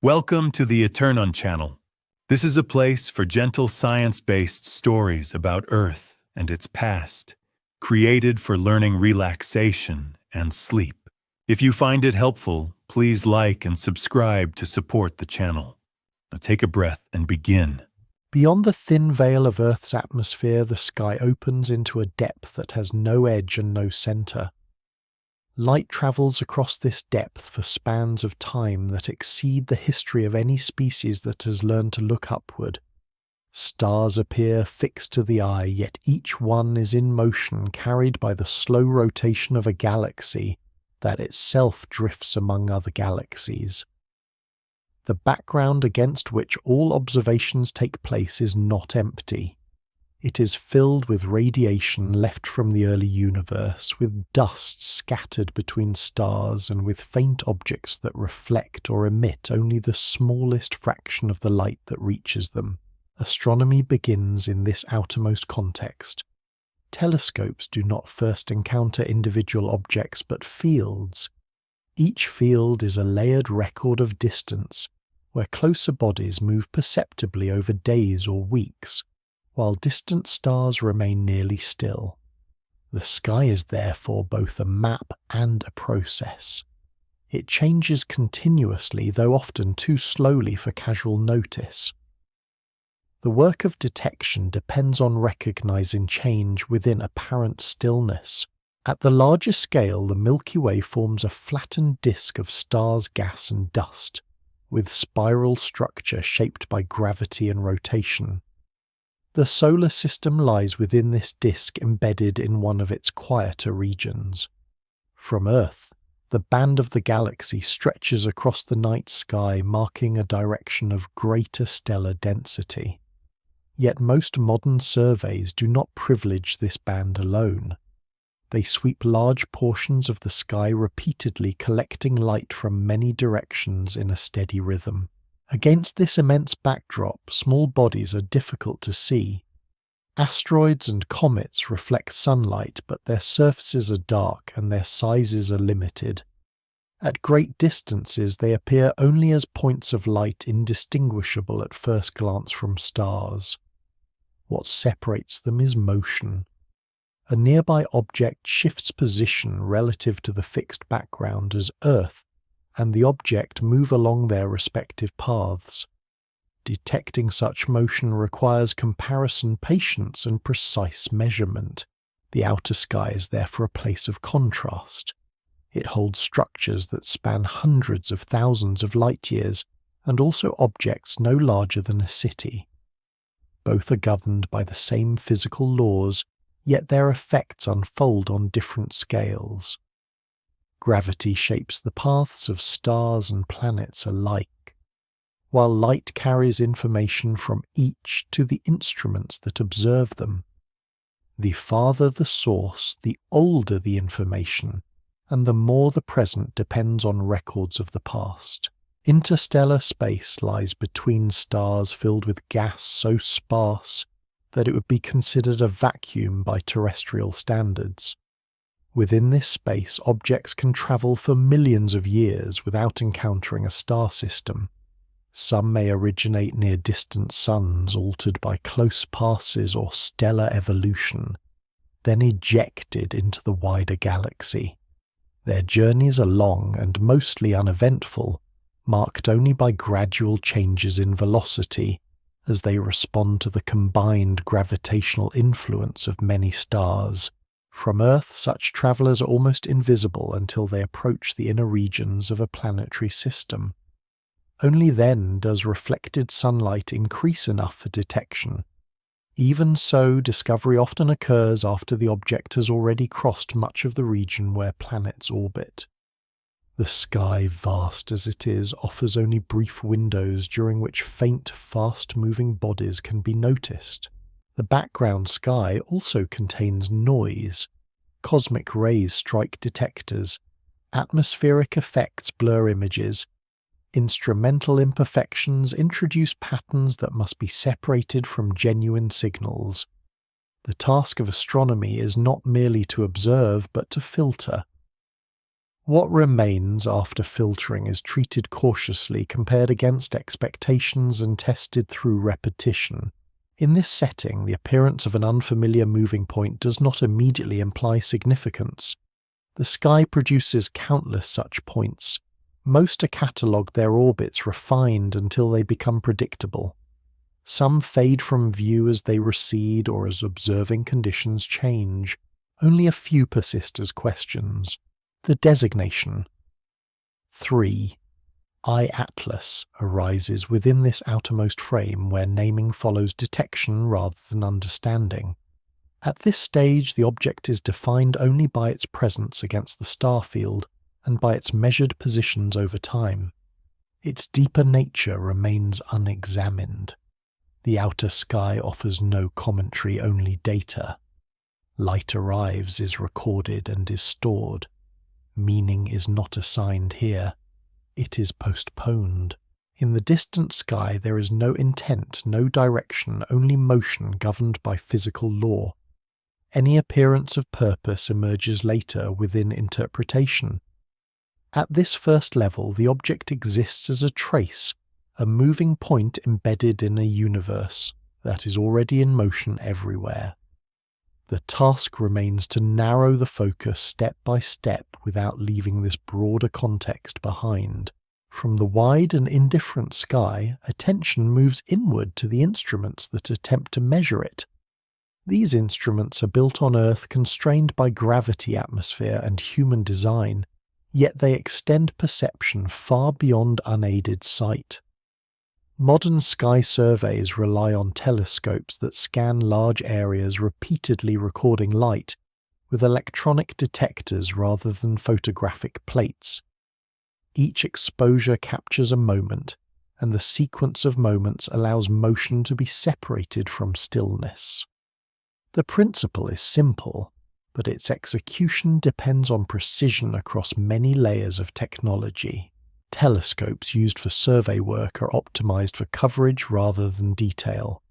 Welcome to the Eternon channel. This is a place for gentle science-based stories about Earth and its past, created for learning relaxation and sleep. If you find it helpful, please like and subscribe to support the channel. Now take a breath and begin. Beyond the thin veil of Earth's atmosphere, the sky opens into a depth that has no edge and no center. Light travels across this depth for spans of time that exceed the history of any species that has learned to look upward. Stars appear fixed to the eye, yet each one is in motion, carried by the slow rotation of a galaxy that itself drifts among other galaxies. The background against which all observations take place is not empty. It is filled with radiation left from the early universe, with dust scattered between stars and with faint objects that reflect or emit only the smallest fraction of the light that reaches them. Astronomy begins in this outermost context. Telescopes do not first encounter individual objects but fields. Each field is a layered record of distance, where closer bodies move perceptibly over days or weeks, while distant stars remain nearly still. The sky is therefore both a map and a process. It changes continuously, though often too slowly for casual notice. The work of detection depends on recognizing change within apparent stillness. At the larger scale, the Milky Way forms a flattened disk of stars, gas, and dust, with spiral structure shaped by gravity and rotation. The solar system lies within this disk, embedded in one of its quieter regions. From Earth, the band of the galaxy stretches across the night sky, marking a direction of greater stellar density. Yet most modern surveys do not privilege this band alone. They sweep large portions of the sky repeatedly, collecting light from many directions in a steady rhythm. Against this immense backdrop, small bodies are difficult to see. Asteroids and comets reflect sunlight, but their surfaces are dark and their sizes are limited. At great distances, they appear only as points of light indistinguishable at first glance from stars. What separates them is motion. A nearby object shifts position relative to the fixed background as Earth and the object move along their respective paths. Detecting such motion requires comparison, patience, and precise measurement. The outer sky is therefore a place of contrast. It holds structures that span hundreds of thousands of light-years, and also objects no larger than a city. Both are governed by the same physical laws, yet their effects unfold on different scales. Gravity shapes the paths of stars and planets alike, while light carries information from each to the instruments that observe them. The farther the source, the older the information, and the more the present depends on records of the past. Interstellar space lies between stars filled with gas so sparse that it would be considered a vacuum by terrestrial standards. Within this space, objects can travel for millions of years without encountering a star system. Some may originate near distant suns altered by close passes or stellar evolution, then ejected into the wider galaxy. Their journeys are long and mostly uneventful, marked only by gradual changes in velocity as they respond to the combined gravitational influence of many stars. From Earth, such travellers are almost invisible until they approach the inner regions of a planetary system. Only then does reflected sunlight increase enough for detection. Even so, discovery often occurs after the object has already crossed much of the region where planets orbit. The sky, vast as it is, offers only brief windows during which faint, fast-moving bodies can be noticed. The background sky also contains noise. Cosmic rays strike detectors. Atmospheric effects blur images. Instrumental imperfections introduce patterns that must be separated from genuine signals. The task of astronomy is not merely to observe, but to filter. What remains after filtering is treated cautiously, compared against expectations and tested through repetition. In this setting, the appearance of an unfamiliar moving point does not immediately imply significance. The sky produces countless such points. Most are catalogued, their orbits refined until they become predictable. Some fade from view as they recede or as observing conditions change. Only a few persist as questions. The designation 3. I-Atlas arises within this outermost frame where naming follows detection rather than understanding. At this stage, the object is defined only by its presence against the star field and by its measured positions over time. Its deeper nature remains unexamined. The outer sky offers no commentary, only data. Light arrives, is recorded, and is stored. Meaning is not assigned here. It is postponed. In the distant sky there is no intent, no direction, only motion governed by physical law. Any appearance of purpose emerges later within interpretation. At this first level, the object exists as a trace, a moving point embedded in a universe that is already in motion everywhere. The task remains to narrow the focus step by step without leaving this broader context behind. From the wide and indifferent sky, attention moves inward to the instruments that attempt to measure it. These instruments are built on Earth, constrained by gravity, atmosphere, and human design, yet they extend perception far beyond unaided sight. Modern sky surveys rely on telescopes that scan large areas, repeatedly recording light, with electronic detectors rather than photographic plates. Each exposure captures a moment, and the sequence of moments allows motion to be separated from stillness. The principle is simple, but its execution depends on precision across many layers of technology. Telescopes used for survey work are optimized for coverage rather than detail.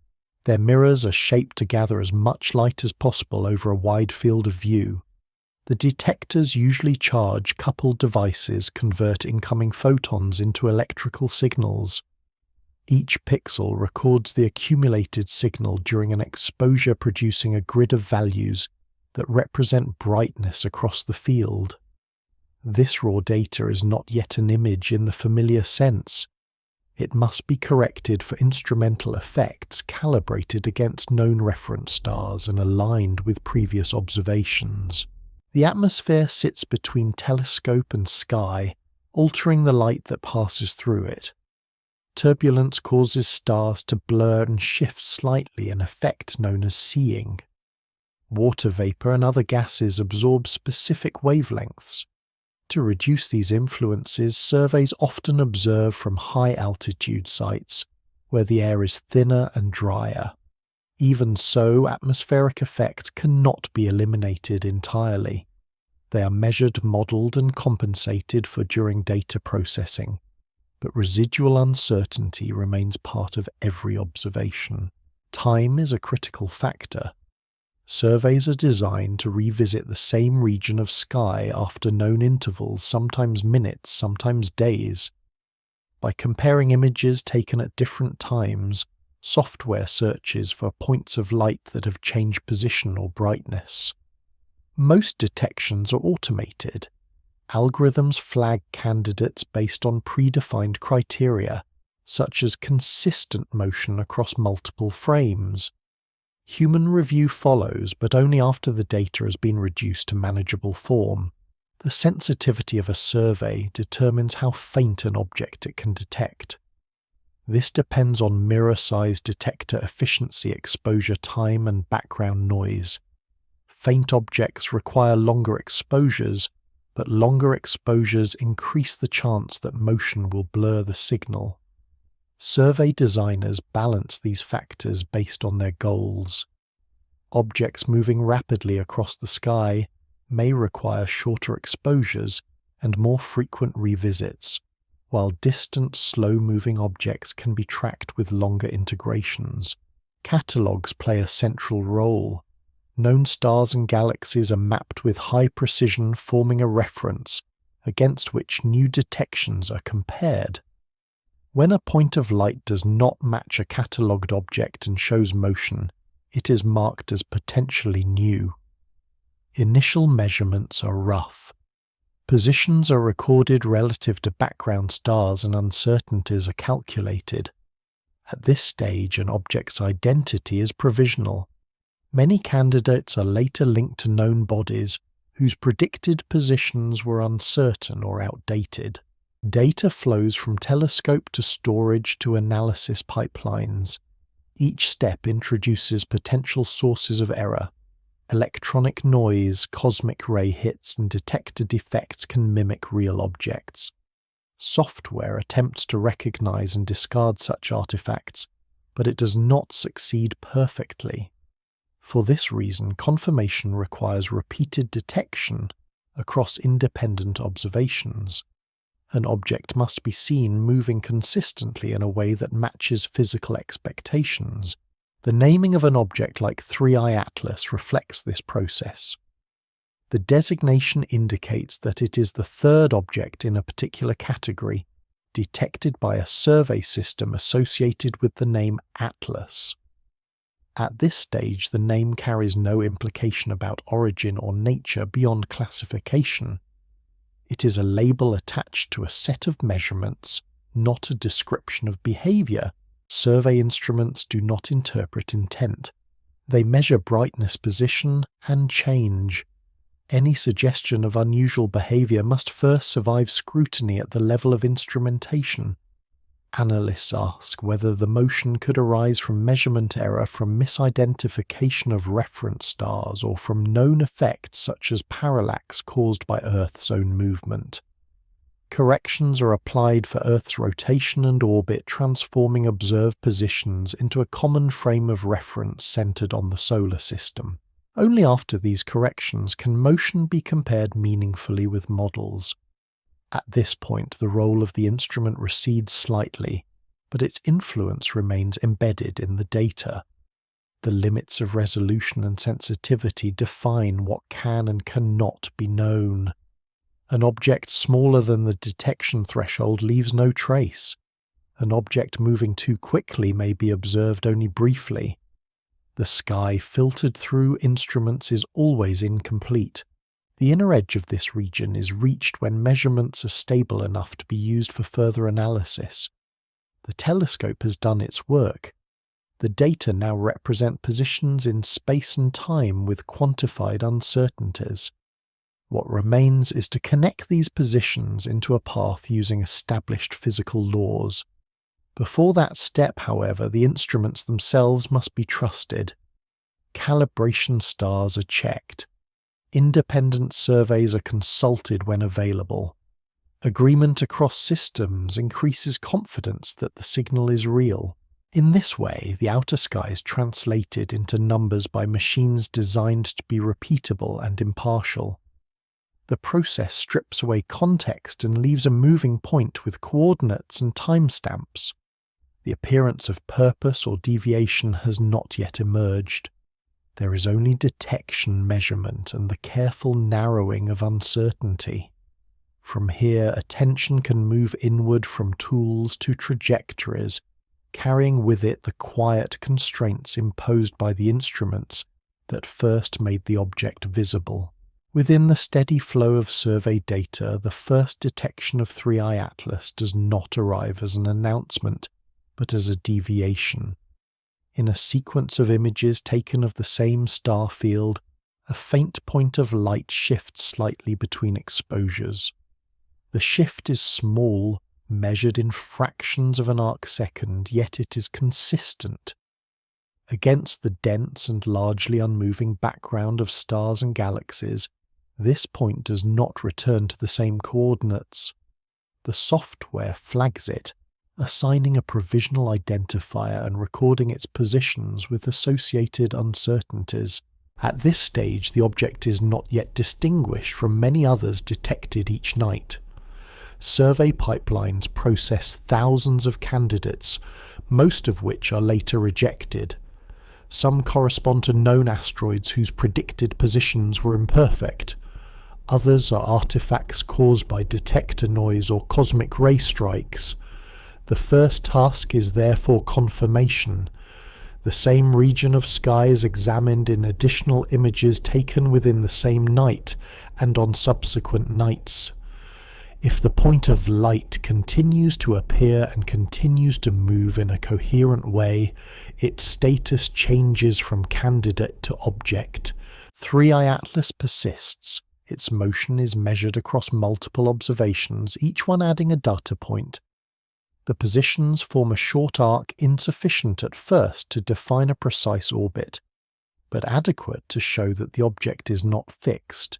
Their mirrors are shaped to gather as much light as possible over a wide field of view. The detectors, usually charge-coupled devices, convert incoming photons into electrical signals. Each pixel records the accumulated signal during an exposure, producing a grid of values that represent brightness across the field. This raw data is not yet an image in the familiar sense. It must be corrected for instrumental effects, calibrated against known reference stars and aligned with previous observations. The atmosphere sits between telescope and sky, altering the light that passes through it. Turbulence causes stars to blur and shift slightly, an effect known as seeing. Water vapor and other gases absorb specific wavelengths. To reduce these influences, surveys often observe from high-altitude sites, where the air is thinner and drier. Even so, atmospheric effects cannot be eliminated entirely. They are measured, modelled, and compensated for during data processing, but residual uncertainty remains part of every observation. Time is a critical factor. Surveys are designed to revisit the same region of sky after known intervals, sometimes minutes, sometimes days. By comparing images taken at different times, software searches for points of light that have changed position or brightness. Most detections are automated. Algorithms flag candidates based on predefined criteria, such as consistent motion across multiple frames. Human review follows, but only after the data has been reduced to manageable form. The sensitivity of a survey determines how faint an object it can detect. This depends on mirror-size detector efficiency, exposure time, and background noise. Faint objects require longer exposures, but longer exposures increase the chance that motion will blur the signal. Survey designers balance these factors based on their goals. Objects moving rapidly across the sky may require shorter exposures and more frequent revisits, while distant, slow-moving objects can be tracked with longer integrations. Catalogues play a central role. Known stars and galaxies are mapped with high precision, forming a reference, against which new detections are compared. When a point of light does not match a catalogued object and shows motion, it is marked as potentially new. Initial measurements are rough. Positions are recorded relative to background stars and uncertainties are calculated. At this stage, an object's identity is provisional. Many candidates are later linked to known bodies whose predicted positions were uncertain or outdated. Data flows from telescope to storage to analysis pipelines. Each step introduces potential sources of error. Electronic noise, cosmic ray hits, and detector defects can mimic real objects. Software attempts to recognize and discard such artifacts, but it does not succeed perfectly. For this reason, confirmation requires repeated detection across independent observations. An object must be seen moving consistently in a way that matches physical expectations. The naming of an object like 3i Atlas reflects this process. The designation indicates that it is the third object in a particular category, detected by a survey system associated with the name Atlas. At this stage, the name carries no implication about origin or nature beyond classification. It is a label attached to a set of measurements, not a description of behavior. Survey instruments do not interpret intent. They measure brightness, position, and change. Any suggestion of unusual behavior must first survive scrutiny at the level of instrumentation. Analysts ask whether the motion could arise from measurement error, from misidentification of reference stars, or from known effects such as parallax caused by Earth's own movement. Corrections are applied for Earth's rotation and orbit, transforming observed positions into a common frame of reference centered on the solar system. Only after these corrections can motion be compared meaningfully with models. At this point, the role of the instrument recedes slightly, but its influence remains embedded in the data. The limits of resolution and sensitivity define what can and cannot be known. An object smaller than the detection threshold leaves no trace. An object moving too quickly may be observed only briefly. The sky filtered through instruments is always incomplete. The inner edge of this region is reached when measurements are stable enough to be used for further analysis. The telescope has done its work. The data now represent positions in space and time with quantified uncertainties. What remains is to connect these positions into a path using established physical laws. Before that step, however, the instruments themselves must be trusted. Calibration stars are checked. Independent surveys are consulted when available. Agreement across systems increases confidence that the signal is real. In this way, the outer sky is translated into numbers by machines designed to be repeatable and impartial. The process strips away context and leaves a moving point with coordinates and timestamps. The appearance of purpose or deviation has not yet emerged. There is only detection, measurement, and the careful narrowing of uncertainty. From here, attention can move inward from tools to trajectories, carrying with it the quiet constraints imposed by the instruments that first made the object visible. Within the steady flow of survey data, the first detection of 3i Atlas does not arrive as an announcement, but as a deviation. In a sequence of images taken of the same star field, a faint point of light shifts slightly between exposures. The shift is small, measured in fractions of an arcsecond, yet it is consistent. Against the dense and largely unmoving background of stars and galaxies, this point does not return to the same coordinates. The software flags it, assigning a provisional identifier and recording its positions with associated uncertainties. At this stage, the object is not yet distinguished from many others detected each night. Survey pipelines process thousands of candidates, most of which are later rejected. Some correspond to known asteroids whose predicted positions were imperfect. Others are artifacts caused by detector noise or cosmic ray strikes. The first task is therefore confirmation. The same region of sky is examined in additional images taken within the same night and on subsequent nights. If the point of light continues to appear and continues to move in a coherent way, its status changes from candidate to object. 3i Atlas persists. Its motion is measured across multiple observations, each one adding a data point. The positions form a short arc insufficient at first to define a precise orbit, but adequate to show that the object is not fixed.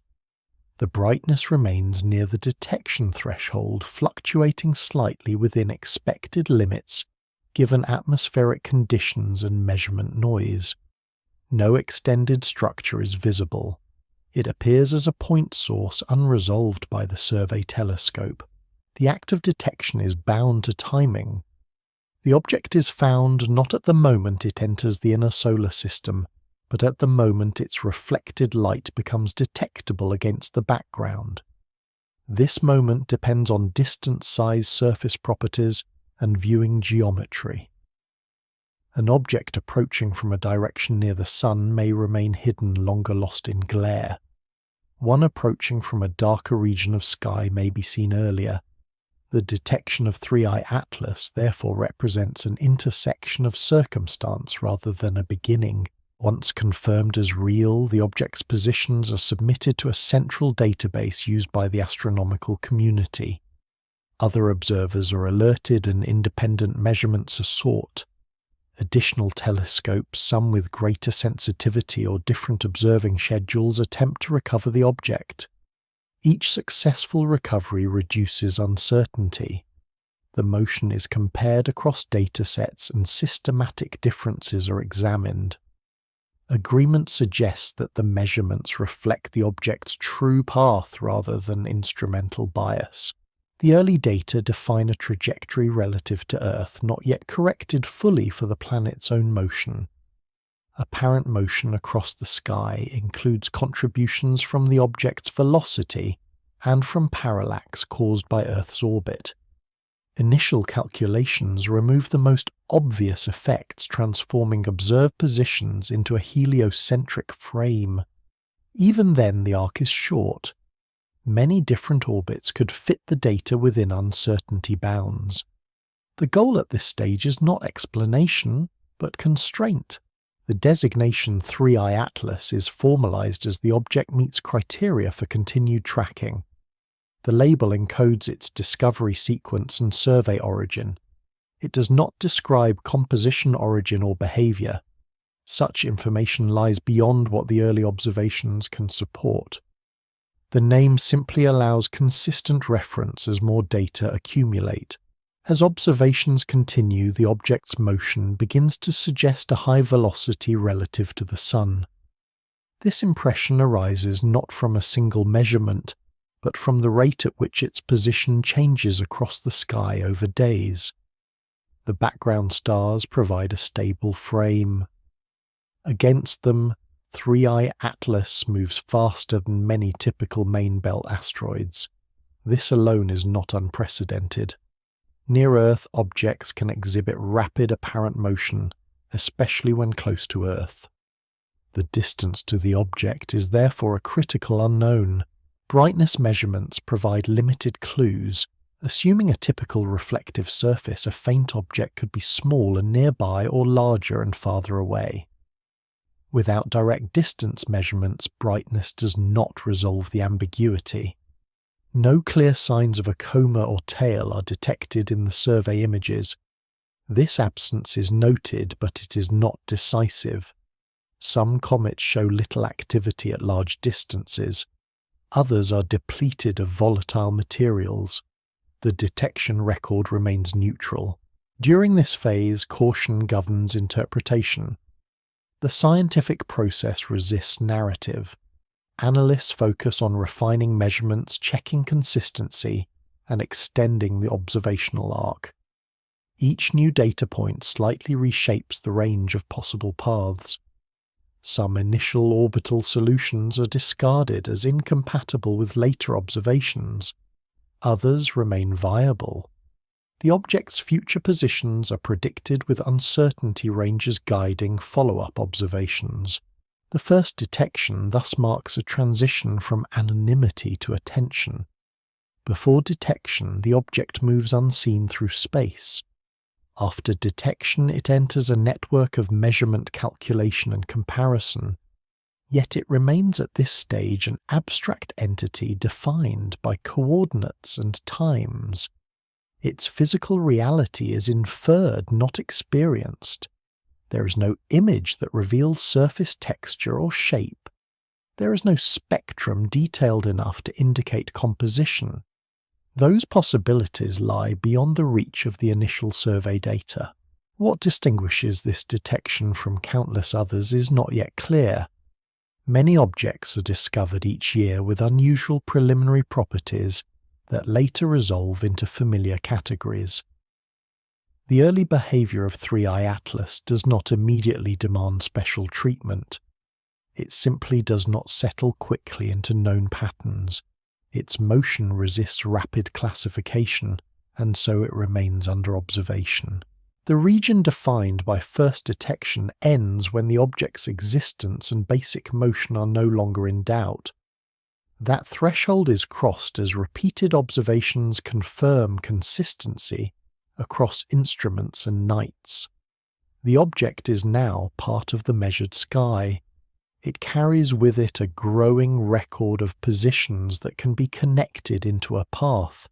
The brightness remains near the detection threshold, fluctuating slightly within expected limits given atmospheric conditions and measurement noise. No extended structure is visible. It appears as a point source unresolved by the survey telescope. The act of detection is bound to timing. The object is found not at the moment it enters the inner solar system, but at the moment its reflected light becomes detectable against the background. This moment depends on distance, size, surface properties, and viewing geometry. An object approaching from a direction near the Sun may remain hidden longer, lost in glare. One approaching from a darker region of sky may be seen earlier. The detection of 3i Atlas therefore represents an intersection of circumstance rather than a beginning. Once confirmed as real, the object's positions are submitted to a central database used by the astronomical community. Other observers are alerted and independent measurements are sought. Additional telescopes, some with greater sensitivity or different observing schedules, attempt to recover the object. Each successful recovery reduces uncertainty. The motion is compared across datasets and systematic differences are examined. Agreement suggests that the measurements reflect the object's true path rather than instrumental bias. The early data define a trajectory relative to Earth, not yet corrected fully for the planet's own motion. Apparent motion across the sky includes contributions from the object's velocity and from parallax caused by Earth's orbit. Initial calculations remove the most obvious effects, transforming observed positions into a heliocentric frame. Even then, the arc is short. Many different orbits could fit the data within uncertainty bounds. The goal at this stage is not explanation, but constraint. The designation 3i Atlas is formalized as the object meets criteria for continued tracking. The label encodes its discovery sequence and survey origin. It does not describe composition, origin, or behavior. Such information lies beyond what the early observations can support. The name simply allows consistent reference as more data accumulate. As observations continue, the object's motion begins to suggest a high velocity relative to the Sun. This impression arises not from a single measurement, but from the rate at which its position changes across the sky over days. The background stars provide a stable frame. Against them, 3i Atlas moves faster than many typical main belt asteroids. This alone is not unprecedented. Near-Earth objects can exhibit rapid apparent motion, especially when close to Earth. The distance to the object is therefore a critical unknown. Brightness measurements provide limited clues. Assuming a typical reflective surface, a faint object could be small and nearby or larger and farther away. Without direct distance measurements, brightness does not resolve the ambiguity. No clear signs of a coma or tail are detected in the survey images. This absence is noted, but it is not decisive. Some comets show little activity at large distances. Others are depleted of volatile materials. The detection record remains neutral. During this phase, caution governs interpretation. The scientific process resists narrative. Analysts focus on refining measurements, checking consistency, and extending the observational arc. Each new data point slightly reshapes the range of possible paths. Some initial orbital solutions are discarded as incompatible with later observations. Others remain viable. The object's future positions are predicted with uncertainty ranges guiding follow-up observations. The first detection thus marks a transition from anonymity to attention. Before detection, the object moves unseen through space. After detection, it enters a network of measurement, calculation, and comparison. Yet it remains at this stage an abstract entity defined by coordinates and times. Its physical reality is inferred, not experienced. There is no image that reveals surface texture or shape. There is no spectrum detailed enough to indicate composition. Those possibilities lie beyond the reach of the initial survey data. What distinguishes this detection from countless others is not yet clear. Many objects are discovered each year with unusual preliminary properties that later resolve into familiar categories. The early behavior of 3i Atlas does not immediately demand special treatment. It simply does not settle quickly into known patterns. Its motion resists rapid classification, and so it remains under observation. The region defined by first detection ends when the object's existence and basic motion are no longer in doubt. That threshold is crossed as repeated observations confirm consistency across instruments and nights. The object is now part of the measured sky. It carries with it a growing record of positions that can be connected into a path.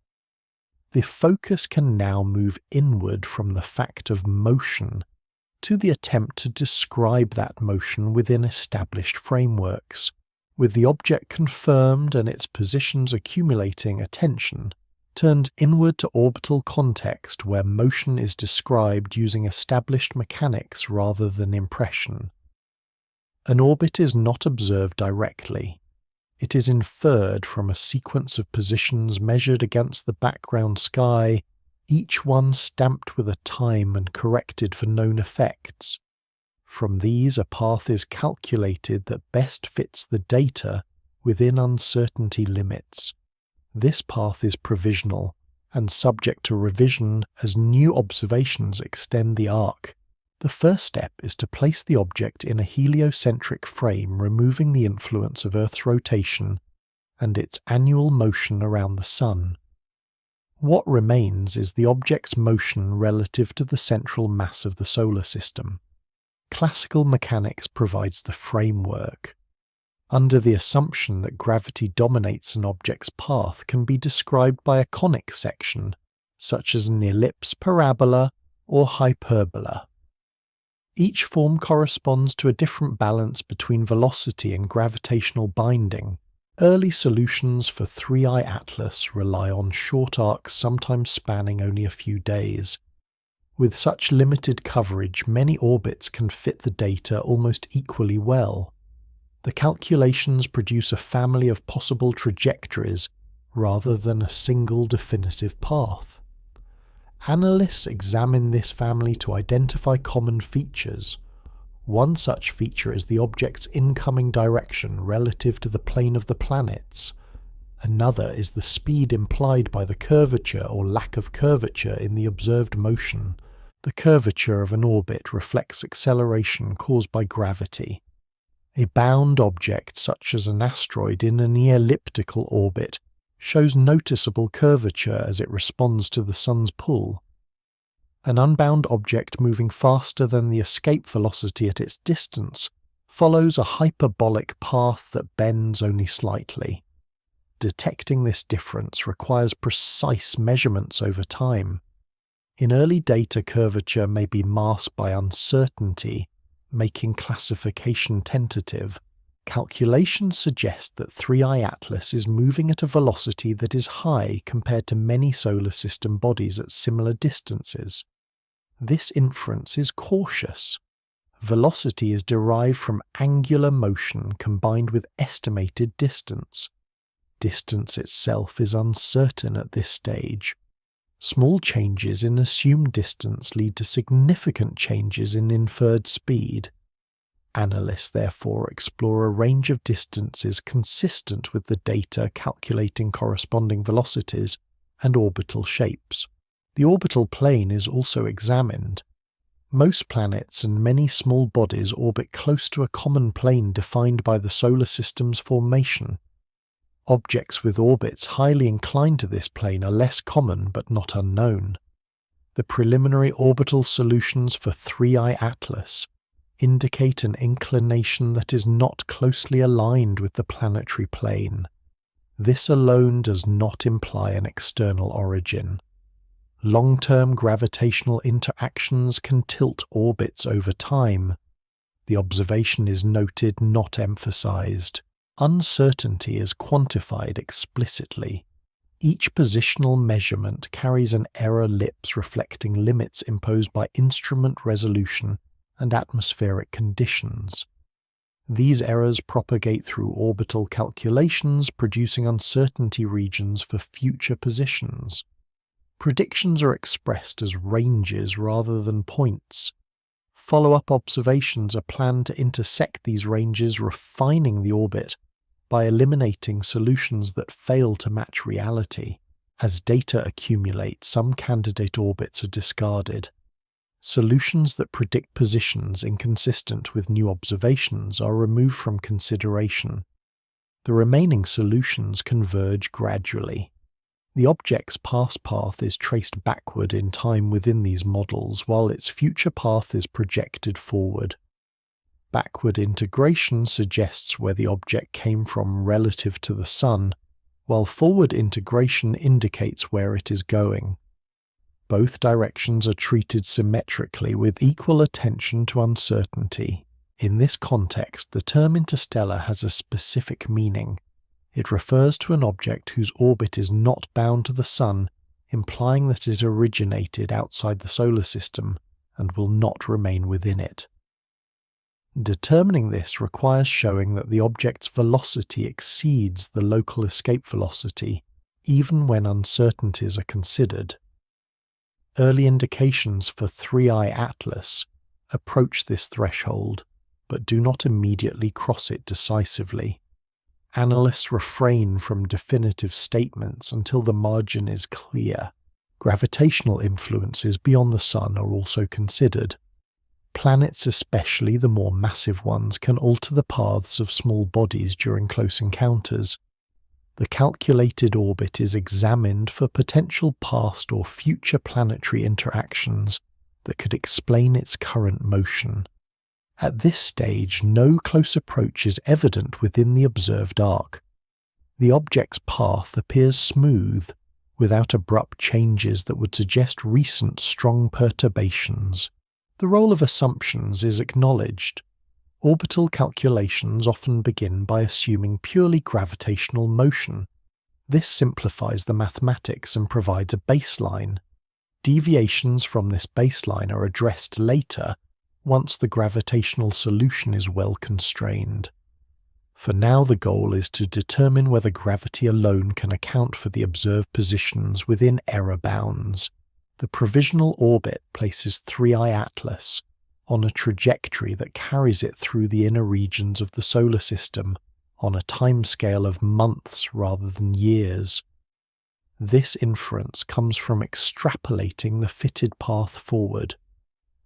The focus can now move inward from the fact of motion to the attempt to describe that motion within established frameworks. With the object confirmed and its positions accumulating, attention turned inward to orbital context where motion is described using established mechanics rather than impression. An orbit is not observed directly. It is inferred from a sequence of positions measured against the background sky, each one stamped with a time and corrected for known effects. From these, a path is calculated that best fits the data within uncertainty limits. This path is provisional and subject to revision as new observations extend the arc. The first step is to place the object in a heliocentric frame, removing the influence of Earth's rotation and its annual motion around the Sun. What remains is the object's motion relative to the central mass of the solar system. Classical mechanics provides the framework. Under the assumption that gravity dominates an object's path can be described by a conic section, such as an ellipse, parabola, or hyperbola. Each form corresponds to a different balance between velocity and gravitational binding. Early solutions for 3i Atlas rely on short arcs sometimes spanning only a few days. With such limited coverage, many orbits can fit the data almost equally well. The calculations produce a family of possible trajectories rather than a single definitive path. Analysts examine this family to identify common features. One such feature is the object's incoming direction relative to the plane of the planets. Another is the speed implied by the curvature or lack of curvature in the observed motion. The curvature of an orbit reflects acceleration caused by gravity. A bound object, such as an asteroid in an elliptical orbit, shows noticeable curvature as it responds to the Sun's pull. An unbound object moving faster than the escape velocity at its distance follows a hyperbolic path that bends only slightly. Detecting this difference requires precise measurements over time. In early data, curvature may be masked by uncertainty, making classification tentative. Calculations suggest that 3i Atlas is moving at a velocity that is high compared to many solar system bodies at similar distances. This inference is cautious. Velocity is derived from angular motion combined with estimated distance. Distance itself is uncertain at this stage. Small changes in assumed distance lead to significant changes in inferred speed. Analysts therefore explore a range of distances consistent with the data, calculating corresponding velocities and orbital shapes. The orbital plane is also examined. Most planets and many small bodies orbit close to a common plane defined by the solar system's formation. Objects with orbits highly inclined to this plane are less common but not unknown. The preliminary orbital solutions for 3I Atlas indicate an inclination that is not closely aligned with the planetary plane. This alone does not imply an external origin. Long-term gravitational interactions can tilt orbits over time. The observation is noted, not emphasized. Uncertainty is quantified explicitly. Each positional measurement carries an error ellipse reflecting limits imposed by instrument resolution and atmospheric conditions. These errors propagate through orbital calculations, producing uncertainty regions for future positions. Predictions are expressed as ranges rather than points. Follow-up observations are planned to intersect these ranges, refining the orbit by eliminating solutions that fail to match reality. As data accumulate, some candidate orbits are discarded. Solutions that predict positions inconsistent with new observations are removed from consideration. The remaining solutions converge gradually. The object's past path is traced backward in time within these models, while its future path is projected forward. Backward integration suggests where the object came from relative to the Sun, while forward integration indicates where it is going. Both directions are treated symmetrically with equal attention to uncertainty. In this context, the term interstellar has a specific meaning. It refers to an object whose orbit is not bound to the Sun, implying that it originated outside the solar system and will not remain within it. Determining this requires showing that the object's velocity exceeds the local escape velocity, even when uncertainties are considered. Early indications for 3I Atlas approach this threshold, but do not immediately cross it decisively. Analysts refrain from definitive statements until the margin is clear. Gravitational influences beyond the Sun are also considered. Planets, especially the more massive ones, can alter the paths of small bodies during close encounters. The calculated orbit is examined for potential past or future planetary interactions that could explain its current motion. At this stage, no close approach is evident within the observed arc. The object's path appears smooth, without abrupt changes that would suggest recent strong perturbations. The role of assumptions is acknowledged. Orbital calculations often begin by assuming purely gravitational motion. This simplifies the mathematics and provides a baseline. Deviations from this baseline are addressed later, once the gravitational solution is well constrained. For now, the goal is to determine whether gravity alone can account for the observed positions within error bounds. The provisional orbit places 3I Atlas on a trajectory that carries it through the inner regions of the solar system on a timescale of months rather than years. This inference comes from extrapolating the fitted path forward.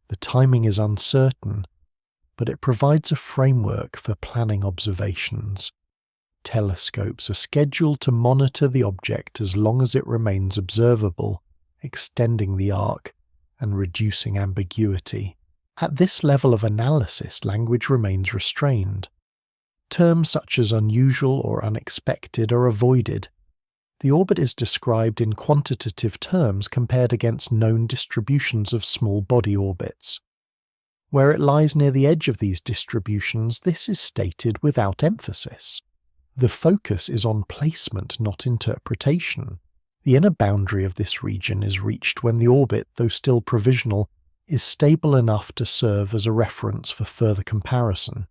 The timing is uncertain, but it provides a framework for planning observations. Telescopes are scheduled to monitor the object as long as it remains observable, extending the arc and reducing ambiguity. At this level of analysis, language remains restrained. Terms such as unusual or unexpected are avoided. The orbit is described in quantitative terms compared against known distributions of small body orbits. Where it lies near the edge of these distributions, this is stated without emphasis. The focus is on placement, not interpretation. The inner boundary of this region is reached when the orbit, though still provisional, is stable enough to serve as a reference for further comparison.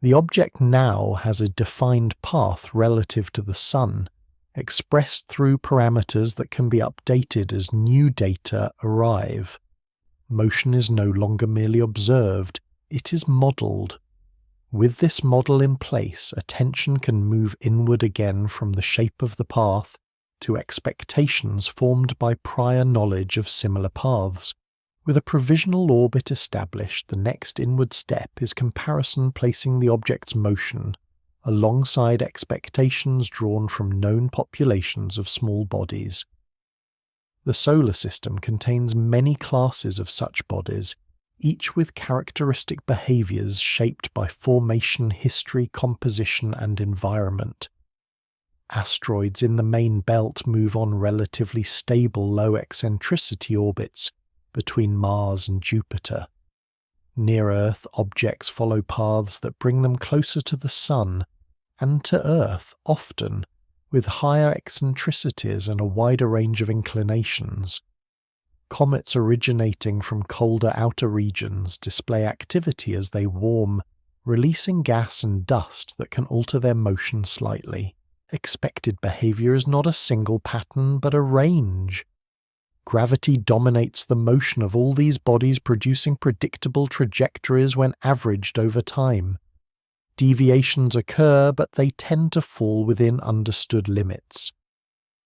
The object now has a defined path relative to the Sun, expressed through parameters that can be updated as new data arrive. Motion is no longer merely observed, it is modelled. With this model in place, attention can move inward again from the shape of the path to expectations formed by prior knowledge of similar paths. With a provisional orbit established, the next inward step is comparison, placing the object's motion alongside expectations drawn from known populations of small bodies. The solar system contains many classes of such bodies, each with characteristic behaviours shaped by formation, history, composition, and environment. Asteroids in the main belt move on relatively stable low-eccentricity orbits between Mars and Jupiter. Near-Earth objects follow paths that bring them closer to the Sun, and to Earth often, with higher eccentricities and a wider range of inclinations. Comets originating from colder outer regions display activity as they warm, releasing gas and dust that can alter their motion slightly. Expected behaviour is not a single pattern, but a range. Gravity dominates the motion of all these bodies, producing predictable trajectories when averaged over time. Deviations occur, but they tend to fall within understood limits.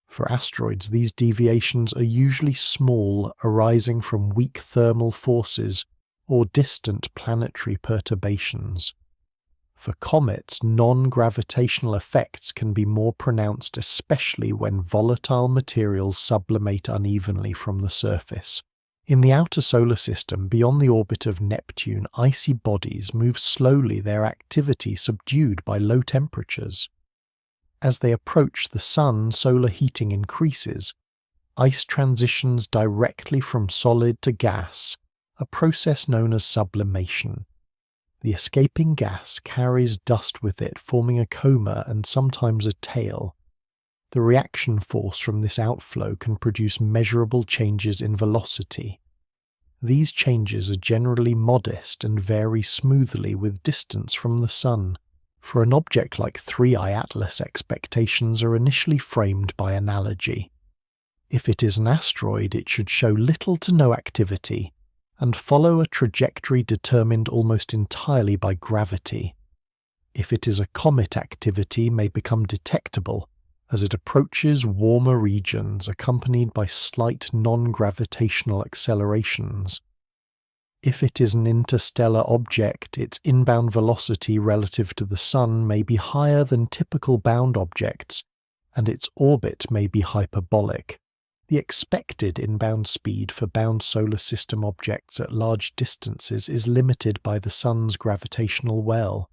For asteroids, these deviations are usually small, arising from weak thermal forces or distant planetary perturbations. For comets, non-gravitational effects can be more pronounced, especially when volatile materials sublimate unevenly from the surface. In the outer solar system, beyond the orbit of Neptune, icy bodies move slowly, their activity subdued by low temperatures. As they approach the Sun, solar heating increases. Ice transitions directly from solid to gas, a process known as sublimation. The escaping gas carries dust with it, forming a coma and sometimes a tail. The reaction force from this outflow can produce measurable changes in velocity. These changes are generally modest and vary smoothly with distance from the Sun. For an object like 3I Atlas, expectations are initially framed by analogy. If it is an asteroid, it should show little to no activity and follow a trajectory determined almost entirely by gravity. If it is a comet, activity may become detectable as it approaches warmer regions accompanied by slight non-gravitational accelerations. If it is an interstellar object, its inbound velocity relative to the Sun may be higher than typical bound objects, and its orbit may be hyperbolic. The expected inbound speed for bound solar system objects at large distances is limited by the Sun's gravitational well.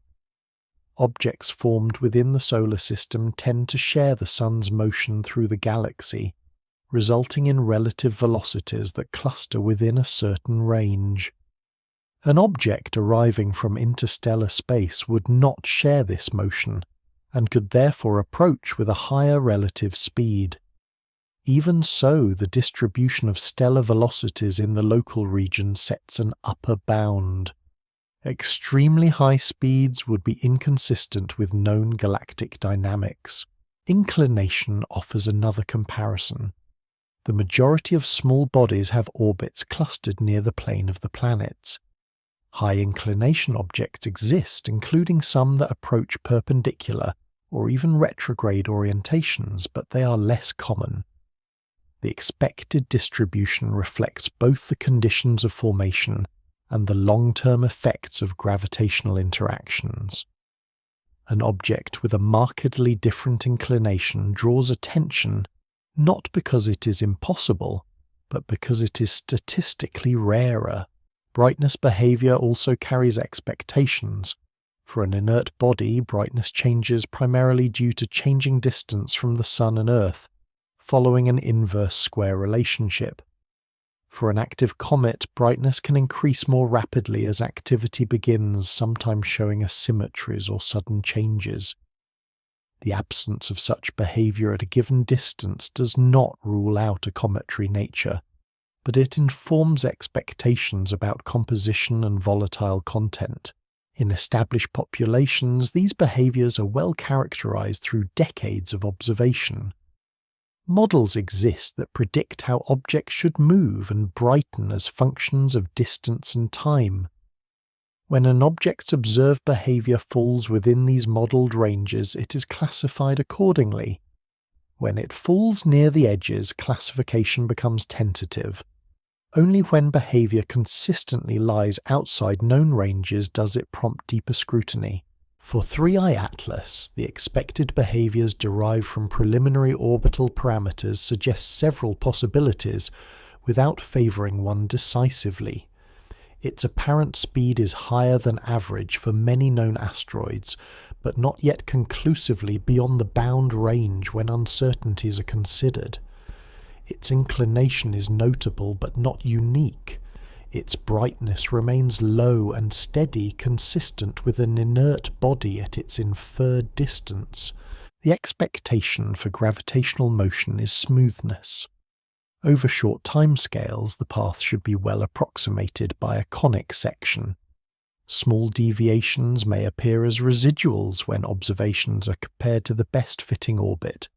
Objects formed within the solar system tend to share the Sun's motion through the galaxy, resulting in relative velocities that cluster within a certain range. An object arriving from interstellar space would not share this motion, and could therefore approach with a higher relative speed. Even so, the distribution of stellar velocities in the local region sets an upper bound. Extremely high speeds would be inconsistent with known galactic dynamics. Inclination offers another comparison. The majority of small bodies have orbits clustered near the plane of the planets. High inclination objects exist, including some that approach perpendicular or even retrograde orientations, but they are less common. The expected distribution reflects both the conditions of formation and the long-term effects of gravitational interactions. An object with a markedly different inclination draws attention not because it is impossible, but because it is statistically rarer. Brightness behavior also carries expectations. For an inert body, brightness changes primarily due to changing distance from the Sun and Earth, following an inverse square relationship. For an active comet, brightness can increase more rapidly as activity begins, sometimes showing asymmetries or sudden changes. The absence of such behavior at a given distance does not rule out a cometary nature, but it informs expectations about composition and volatile content. In established populations, these behaviors are well characterized through decades of observation. Models exist that predict how objects should move and brighten as functions of distance and time. When an object's observed behavior falls within these modeled ranges, it is classified accordingly. When it falls near the edges, classification becomes tentative. Only when behavior consistently lies outside known ranges does it prompt deeper scrutiny. For 3i Atlas, the expected behaviors derived from preliminary orbital parameters suggest several possibilities without favoring one decisively. Its apparent speed is higher than average for many known asteroids, but not yet conclusively beyond the bound range when uncertainties are considered. Its inclination is notable but not unique. Its brightness remains low and steady, consistent with an inert body at its inferred distance. The expectation for gravitational motion is smoothness. Over short timescales, the path should be well approximated by a conic section. Small deviations may appear as residuals when observations are compared to the best-fitting orbit.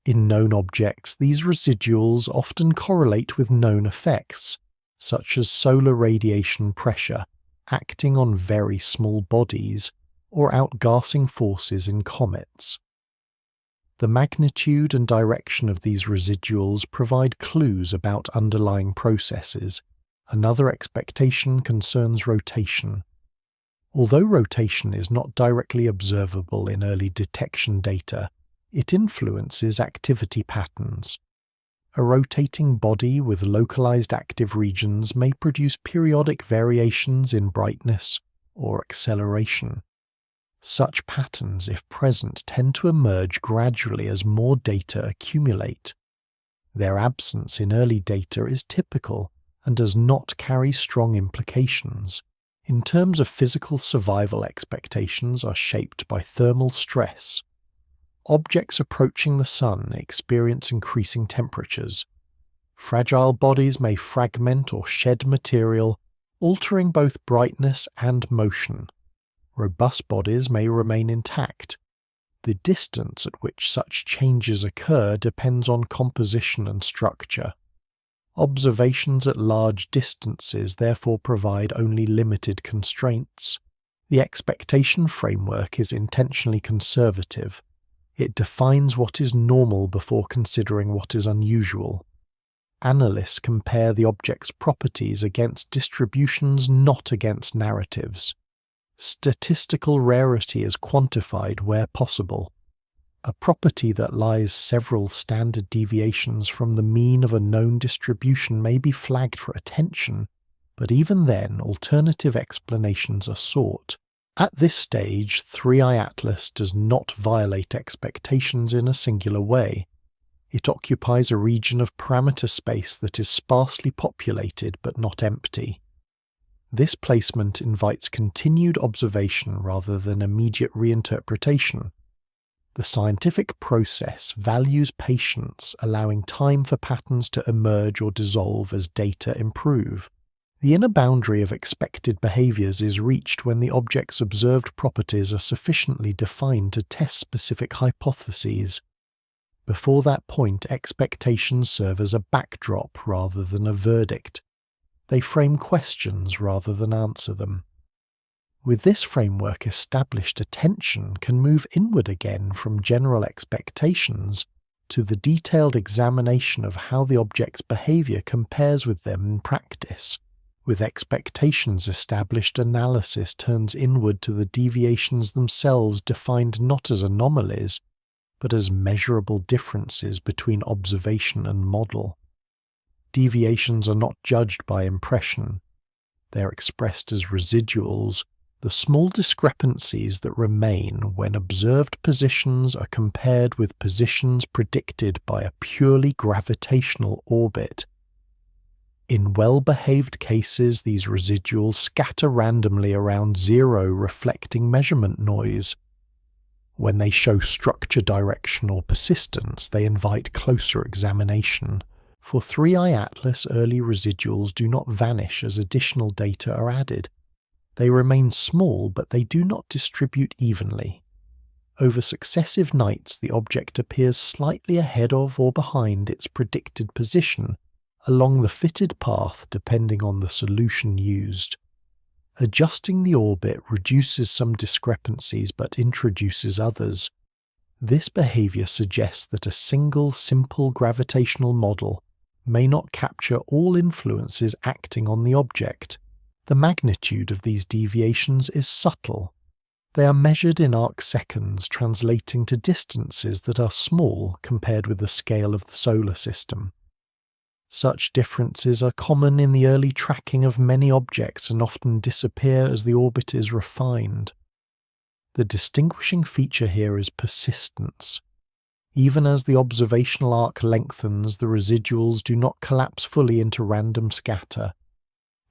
In known objects, these residuals often correlate with known effects, such as solar radiation pressure acting on very small bodies or outgassing forces in comets. The magnitude and direction of these residuals provide clues about underlying processes. Another expectation concerns rotation. Although rotation is not directly observable in early detection data, it influences activity patterns. A rotating body with localized active regions may produce periodic variations in brightness or acceleration. Such patterns, if present, tend to emerge gradually as more data accumulate. Their absence in early data is typical and does not carry strong implications. In terms of physical survival, expectations are shaped by thermal stress. Objects approaching the Sun experience increasing temperatures. Fragile bodies may fragment or shed material, altering both brightness and motion. Robust bodies may remain intact. The distance at which such changes occur depends on composition and structure. Observations at large distances therefore provide only limited constraints. The expectation framework is intentionally conservative. It defines what is normal before considering what is unusual. Analysts compare the object's properties against distributions, not against narratives. Statistical rarity is quantified where possible. A property that lies several standard deviations from the mean of a known distribution may be flagged for attention, but even then alternative explanations are sought. At this stage, 3i Atlas does not violate expectations in a singular way. It occupies a region of parameter space that is sparsely populated but not empty. This placement invites continued observation rather than immediate reinterpretation. The scientific process values patience, allowing time for patterns to emerge or dissolve as data improve. The inner boundary of expected behaviors is reached when the object's observed properties are sufficiently defined to test specific hypotheses. Before that point, expectations serve as a backdrop rather than a verdict. They frame questions rather than answer them. With this framework established, attention can move inward again from general expectations to the detailed examination of how the object's behavior compares with them in practice. With expectations established, analysis turns inward to the deviations themselves, defined not as anomalies, but as measurable differences between observation and model. Deviations are not judged by impression. They are expressed as residuals, the small discrepancies that remain when observed positions are compared with positions predicted by a purely gravitational orbit. In well-behaved cases, these residuals scatter randomly around zero, reflecting measurement noise. When they show structure, direction, or persistence, they invite closer examination. For 3i Atlas, early residuals do not vanish as additional data are added. They remain small, but they do not distribute evenly. Over successive nights, the object appears slightly ahead of or behind its predicted position, along the fitted path depending on the solution used. Adjusting the orbit reduces some discrepancies but introduces others. This behavior suggests that a single simple gravitational model may not capture all influences acting on the object. The magnitude of these deviations is subtle. They are measured in arcseconds, translating to distances that are small compared with the scale of the solar system. Such differences are common in the early tracking of many objects and often disappear as the orbit is refined. The distinguishing feature here is persistence. Even as the observational arc lengthens, the residuals do not collapse fully into random scatter.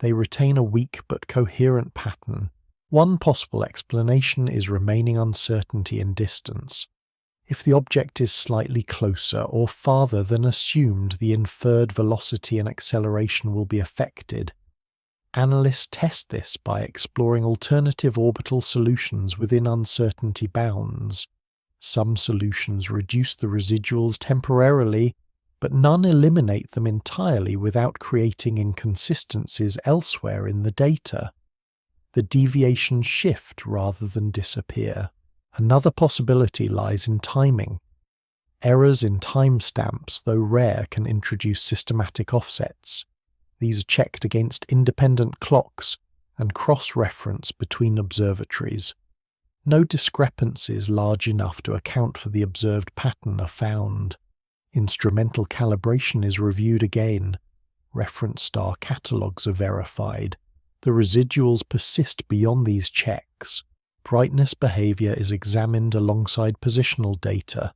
They retain a weak but coherent pattern. One possible explanation is remaining uncertainty in distance. If the object is slightly closer or farther than assumed, the inferred velocity and acceleration will be affected. Analysts test this by exploring alternative orbital solutions within uncertainty bounds. Some solutions reduce the residuals temporarily, but none eliminate them entirely without creating inconsistencies elsewhere in the data. The deviations shift rather than disappear. Another possibility lies in timing. Errors in timestamps, though rare, can introduce systematic offsets. These are checked against independent clocks and cross-reference between observatories. No discrepancies large enough to account for the observed pattern are found. Instrumental calibration is reviewed again. Reference star catalogues are verified. The residuals persist beyond these checks. Brightness behavior is examined alongside positional data.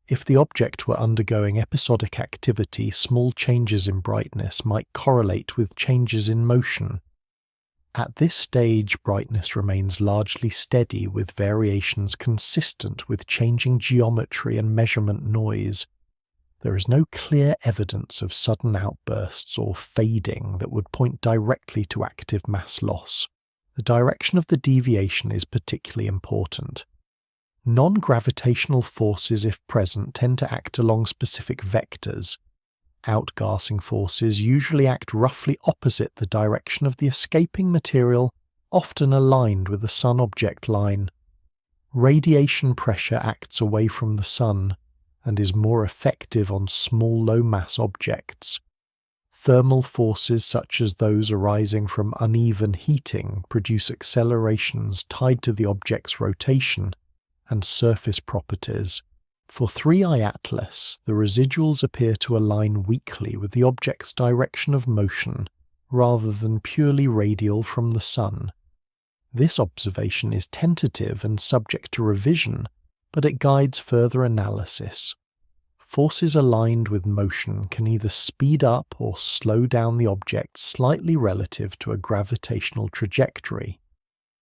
If the object were undergoing episodic activity, small changes in brightness might correlate with changes in motion. At this stage, brightness remains largely steady with variations consistent with changing geometry and measurement noise. There is no clear evidence of sudden outbursts or fading that would point directly to active mass loss. The direction of the deviation is particularly important. Non-gravitational forces, if present, tend to act along specific vectors. Outgassing forces usually act roughly opposite the direction of the escaping material, often aligned with the Sun-object line. Radiation pressure acts away from the Sun and is more effective on small low-mass objects. Thermal forces such as those arising from uneven heating produce accelerations tied to the object's rotation and surface properties. For 3I Atlas, the residuals appear to align weakly with the object's direction of motion rather than purely radial from the Sun. This observation is tentative and subject to revision, but it guides further analysis. Forces aligned with motion can either speed up or slow down the object slightly relative to a gravitational trajectory.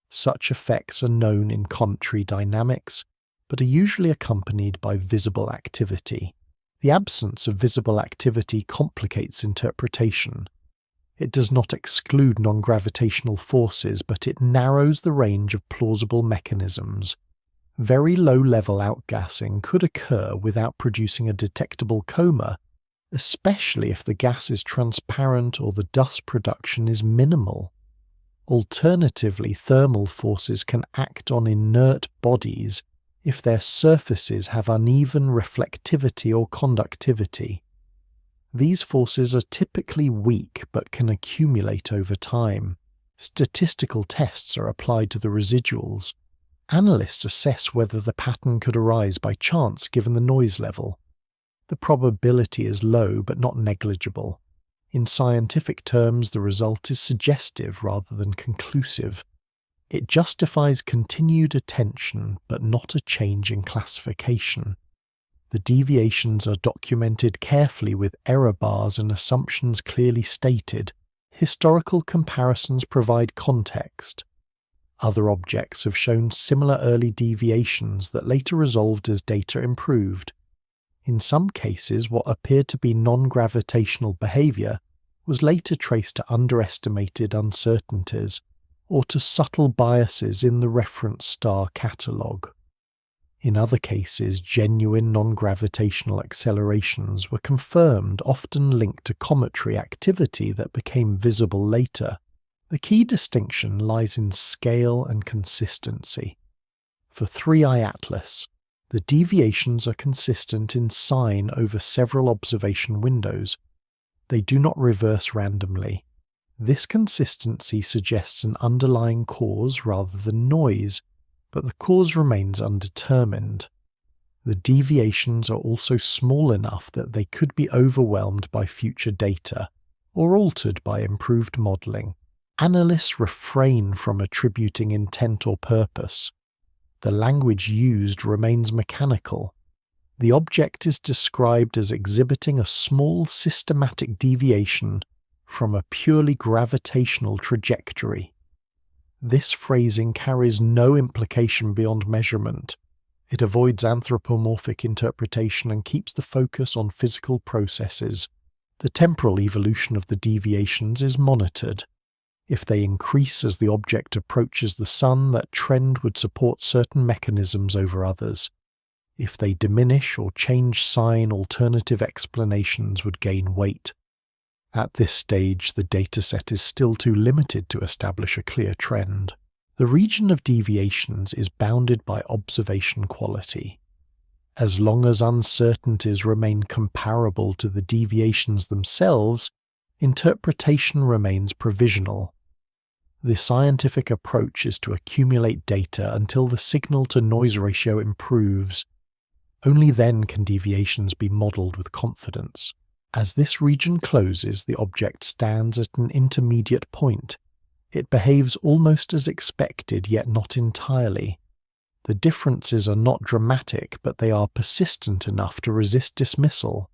Such effects are known in cometary dynamics, but are usually accompanied by visible activity. The absence of visible activity complicates interpretation. It does not exclude non-gravitational forces, but it narrows the range of plausible mechanisms. Very low-level outgassing could occur without producing a detectable coma, especially if the gas is transparent or the dust production is minimal. Alternatively, thermal forces can act on inert bodies if their surfaces have uneven reflectivity or conductivity. These forces are typically weak but can accumulate over time. Statistical tests are applied to the residuals. Analysts assess whether the pattern could arise by chance given the noise level. The probability is low but not negligible. In scientific terms, the result is suggestive rather than conclusive. It justifies continued attention but not a change in classification. The deviations are documented carefully with error bars and assumptions clearly stated. Historical comparisons provide context. Other objects have shown similar early deviations that later resolved as data improved. In some cases, what appeared to be non-gravitational behavior was later traced to underestimated uncertainties or to subtle biases in the reference star catalogue. In other cases, genuine non-gravitational accelerations were confirmed, often linked to cometary activity that became visible later. The key distinction lies in scale and consistency. For 3i Atlas, the deviations are consistent in sign over several observation windows. They do not reverse randomly. This consistency suggests an underlying cause rather than noise, but the cause remains undetermined. The deviations are also small enough that they could be overwhelmed by future data, or altered by improved modelling. Analysts refrain from attributing intent or purpose. The language used remains mechanical. The object is described as exhibiting a small systematic deviation from a purely gravitational trajectory. This phrasing carries no implication beyond measurement. It avoids anthropomorphic interpretation and keeps the focus on physical processes. The temporal evolution of the deviations is monitored. If they increase as the object approaches the Sun, that trend would support certain mechanisms over others. If they diminish or change sign, alternative explanations would gain weight. At this stage, the dataset is still too limited to establish a clear trend. The region of deviations is bounded by observation quality. As long as uncertainties remain comparable to the deviations themselves, interpretation remains provisional. The scientific approach is to accumulate data until the signal-to-noise ratio improves. Only then can deviations be modelled with confidence. As this region closes, the object stands at an intermediate point. It behaves almost as expected, yet not entirely. The differences are not dramatic, but they are persistent enough to resist dismissal.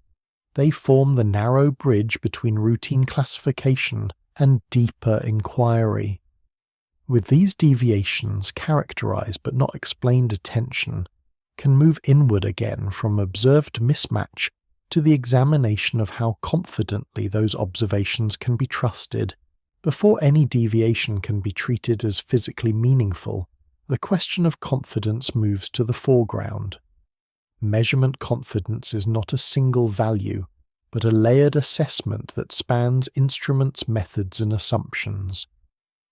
They form the narrow bridge between routine classification and deeper inquiry. With these deviations, characterized but not explained attention can move inward again from observed mismatch to the examination of how confidently those observations can be trusted. Before any deviation can be treated as physically meaningful, the question of confidence moves to the foreground. Measurement confidence is not a single value, but a layered assessment that spans instruments, methods, and assumptions.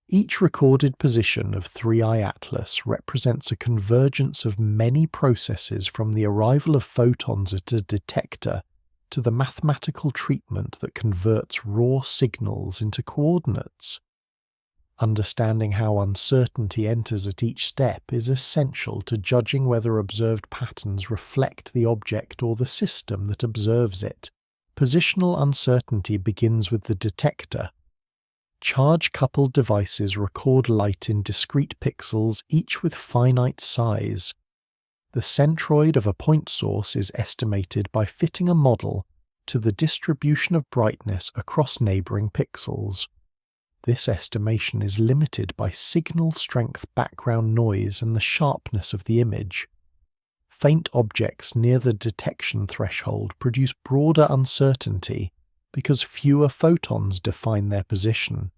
Each recorded position of 3i Atlas represents a convergence of many processes, from the arrival of photons at a detector to the mathematical treatment that converts raw signals into coordinates. Understanding how uncertainty enters at each step is essential to judging whether observed patterns reflect the object or the system that observes it. Positional uncertainty begins with the detector. Charge-coupled devices record light in discrete pixels, each with finite size. The centroid of a point source is estimated by fitting a model to the distribution of brightness across neighbouring pixels. This estimation is limited by signal strength, background noise, and the sharpness of the image. Faint objects near the detection threshold produce broader uncertainty because fewer photons define their position.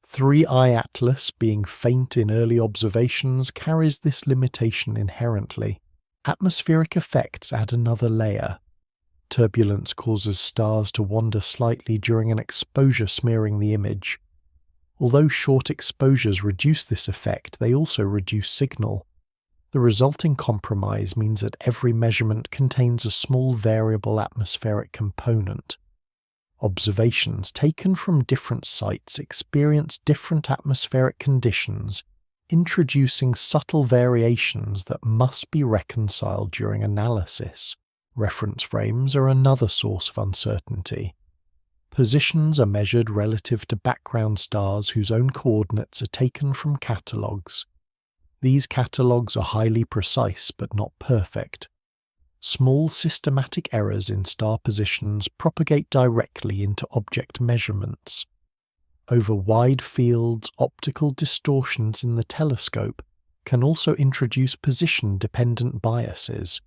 3i Atlas, being faint in early observations, carries this limitation inherently. Atmospheric effects add another layer. Turbulence causes stars to wander slightly during an exposure smearing the image. Although short exposures reduce this effect, they also reduce signal. The resulting compromise means that every measurement contains a small variable atmospheric component. Observations taken from different sites experience different atmospheric conditions, introducing subtle variations that must be reconciled during analysis. Reference frames are another source of uncertainty. Positions are measured relative to background stars whose own coordinates are taken from catalogues. These catalogues are highly precise but not perfect. Small systematic errors in star positions propagate directly into object measurements. Over wide fields, optical distortions in the telescope can also introduce position-dependent biases.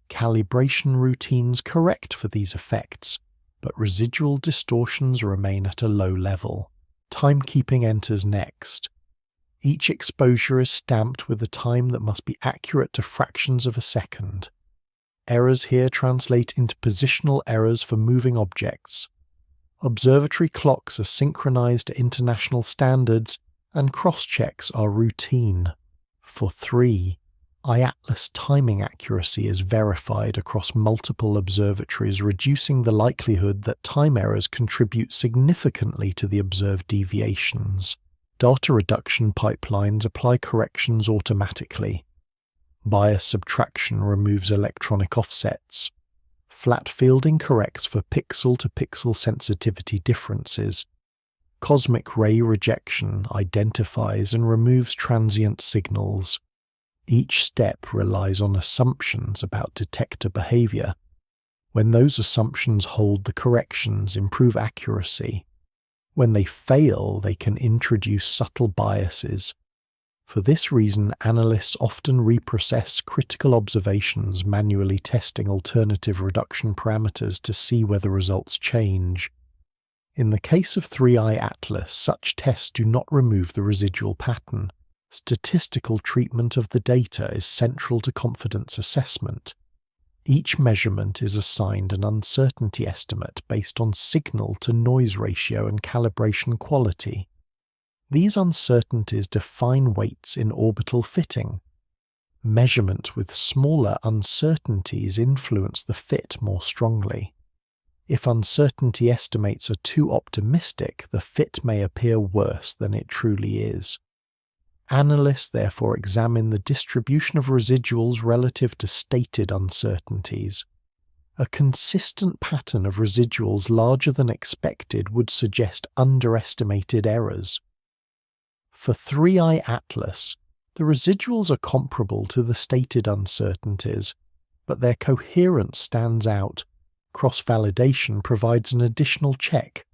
Calibration routines correct for these effects, but residual distortions remain at a low level. Timekeeping enters next. Each exposure is stamped with a time that must be accurate to fractions of a second. Errors here translate into positional errors for moving objects. Observatory clocks are synchronized to international standards, and cross-checks are routine. For 3, IATLAS timing accuracy is verified across multiple observatories, reducing the likelihood that time errors contribute significantly to the observed deviations. Data reduction pipelines apply corrections automatically. Bias subtraction removes electronic offsets. Flat fielding corrects for pixel-to-pixel sensitivity differences. Cosmic ray rejection identifies and removes transient signals. Each step relies on assumptions about detector behavior. When those assumptions hold, the corrections improve accuracy. When they fail, they can introduce subtle biases. For this reason, analysts often reprocess critical observations, manually testing alternative reduction parameters to see whether results change. In the case of 3i Atlas, such tests do not remove the residual pattern. Statistical treatment of the data is central to confidence assessment. Each measurement is assigned an uncertainty estimate based on signal-to-noise ratio and calibration quality. These uncertainties define weights in orbital fitting. Measurement with smaller uncertainties influence the fit more strongly. If uncertainty estimates are too optimistic, the fit may appear worse than it truly is. Analysts therefore examine the distribution of residuals relative to stated uncertainties. A consistent pattern of residuals larger than expected would suggest underestimated errors. For 3i Atlas, the residuals are comparable to the stated uncertainties, but their coherence stands out. Cross-validation provides an additional check.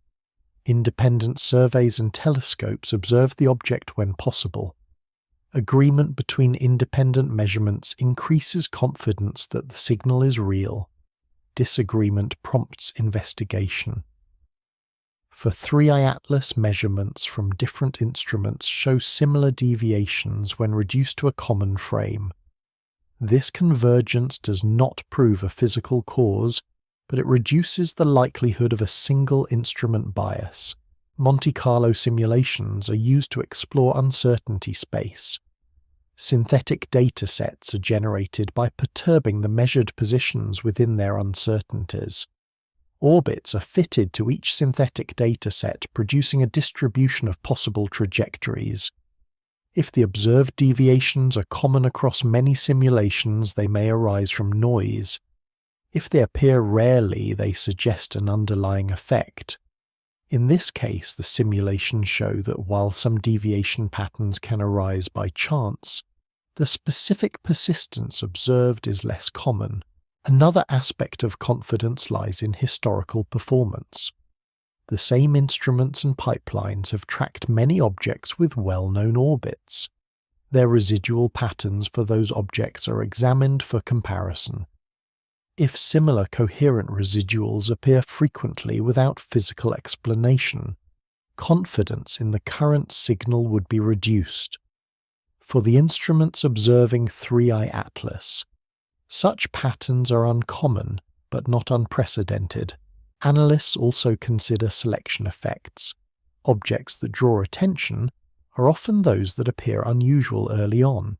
Independent surveys and telescopes observe the object when possible. Agreement between independent measurements increases confidence that the signal is real. Disagreement prompts investigation. For 3i Atlas, measurements from different instruments show similar deviations when reduced to a common frame. This convergence does not prove a physical cause, but it reduces the likelihood of a single instrument bias. Monte Carlo simulations are used to explore uncertainty space. Synthetic data sets are generated by perturbing the measured positions within their uncertainties. Orbits are fitted to each synthetic data set, producing a distribution of possible trajectories. If the observed deviations are common across many simulations, they may arise from noise. If they appear rarely, they suggest an underlying effect. In this case, the simulations show that while some deviation patterns can arise by chance, the specific persistence observed is less common. Another aspect of confidence lies in historical performance. The same instruments and pipelines have tracked many objects with well-known orbits. Their residual patterns for those objects are examined for comparison. If similar coherent residuals appear frequently without physical explanation, confidence in the current signal would be reduced. For the instruments observing 3i Atlas, such patterns are uncommon but not unprecedented. Analysts also consider selection effects. Objects that draw attention are often those that appear unusual early on.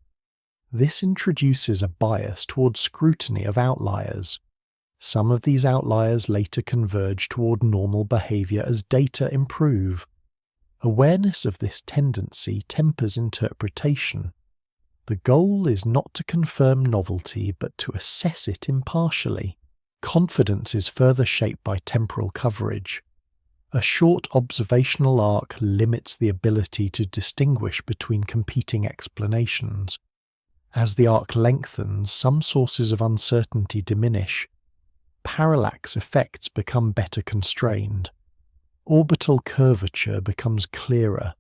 This introduces a bias towards scrutiny of outliers. Some of these outliers later converge toward normal behavior as data improve. Awareness of this tendency tempers interpretation. The goal is not to confirm novelty, but to assess it impartially. Confidence is further shaped by temporal coverage. A short observational arc limits the ability to distinguish between competing explanations. As the arc lengthens, some sources of uncertainty diminish. Parallax effects become better constrained. Orbital curvature becomes clearer.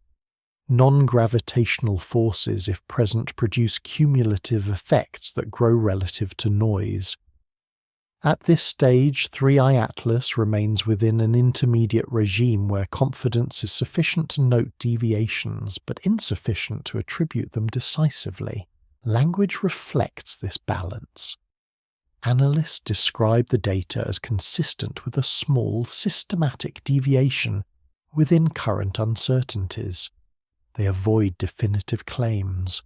Non-gravitational forces, if present, produce cumulative effects that grow relative to noise. At this stage, 3i Atlas remains within an intermediate regime where confidence is sufficient to note deviations but insufficient to attribute them decisively. Language reflects this balance. Analysts describe the data as consistent with a small, systematic deviation within current uncertainties. They avoid definitive claims.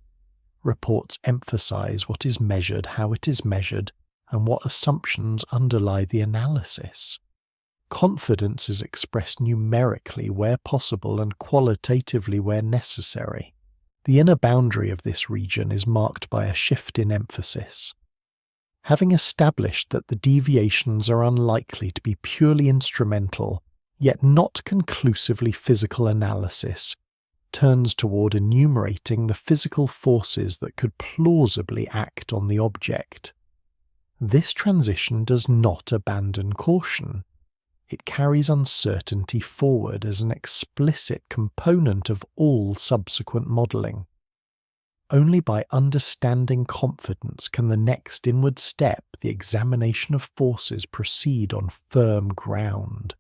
Reports emphasize what is measured, how it is measured, and what assumptions underlie the analysis. Confidence is expressed numerically where possible and qualitatively where necessary. The inner boundary of this region is marked by a shift in emphasis. Having established that the deviations are unlikely to be purely instrumental, yet not conclusively physical, analysis turns toward enumerating the physical forces that could plausibly act on the object. This transition does not abandon caution. It carries uncertainty forward as an explicit component of all subsequent modelling. Only by understanding confidence can the next inward step, the examination of forces, proceed on firm ground.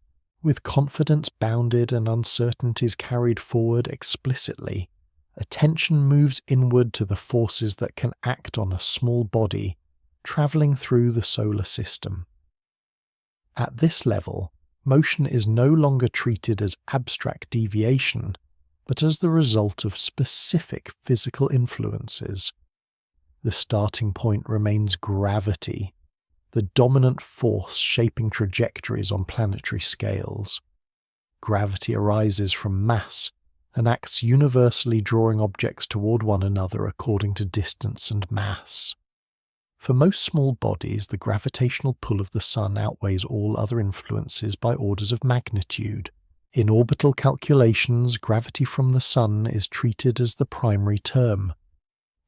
With confidence bounded and uncertainties carried forward explicitly, attention moves inward to the forces that can act on a small body, travelling through the solar system. At this level, motion is no longer treated as abstract deviation, but as the result of specific physical influences. The starting point remains gravity, the dominant force shaping trajectories on planetary scales. Gravity arises from mass and acts universally, drawing objects toward one another according to distance and mass. For most small bodies, the gravitational pull of the Sun outweighs all other influences by orders of magnitude. In orbital calculations, gravity from the Sun is treated as the primary term.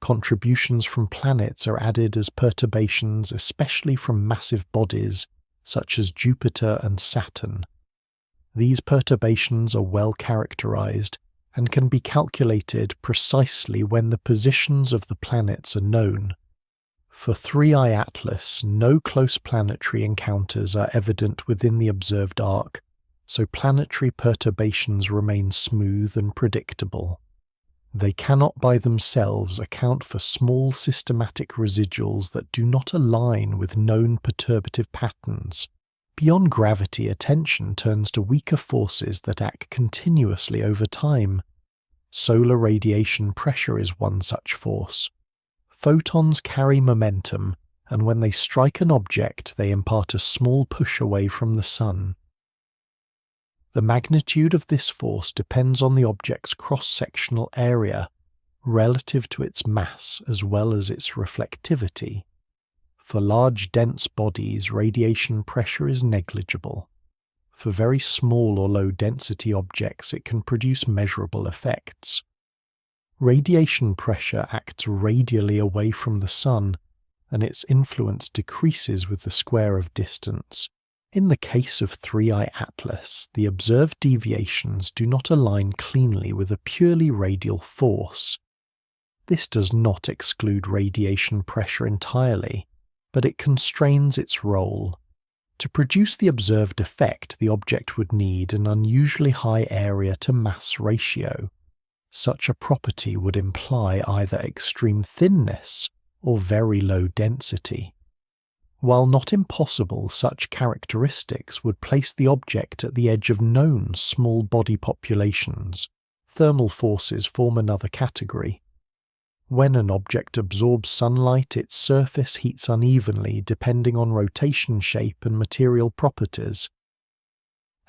Contributions from planets are added as perturbations, especially from massive bodies such as Jupiter and Saturn. These perturbations are well characterized and can be calculated precisely when the positions of the planets are known. For 3i Atlas, no close planetary encounters are evident within the observed arc, so planetary perturbations remain smooth and predictable. They cannot by themselves account for small systematic residuals that do not align with known perturbative patterns. Beyond gravity, attention turns to weaker forces that act continuously over time. Solar radiation pressure is one such force. Photons carry momentum, and when they strike an object, they impart a small push away from the Sun. The magnitude of this force depends on the object's cross-sectional area, relative to its mass as well as its reflectivity. For large, dense bodies, radiation pressure is negligible. For very small or low-density objects, it can produce measurable effects. Radiation pressure acts radially away from the Sun, and its influence decreases with the square of distance. In the case of 3i Atlas, the observed deviations do not align cleanly with a purely radial force. This does not exclude radiation pressure entirely, but it constrains its role. To produce the observed effect, the object would need an unusually high area to mass ratio. Such a property would imply either extreme thinness or very low density. While not impossible, such characteristics would place the object at the edge of known small body populations. Thermal forces form another category. When an object absorbs sunlight, its surface heats unevenly depending on rotation shape and material properties.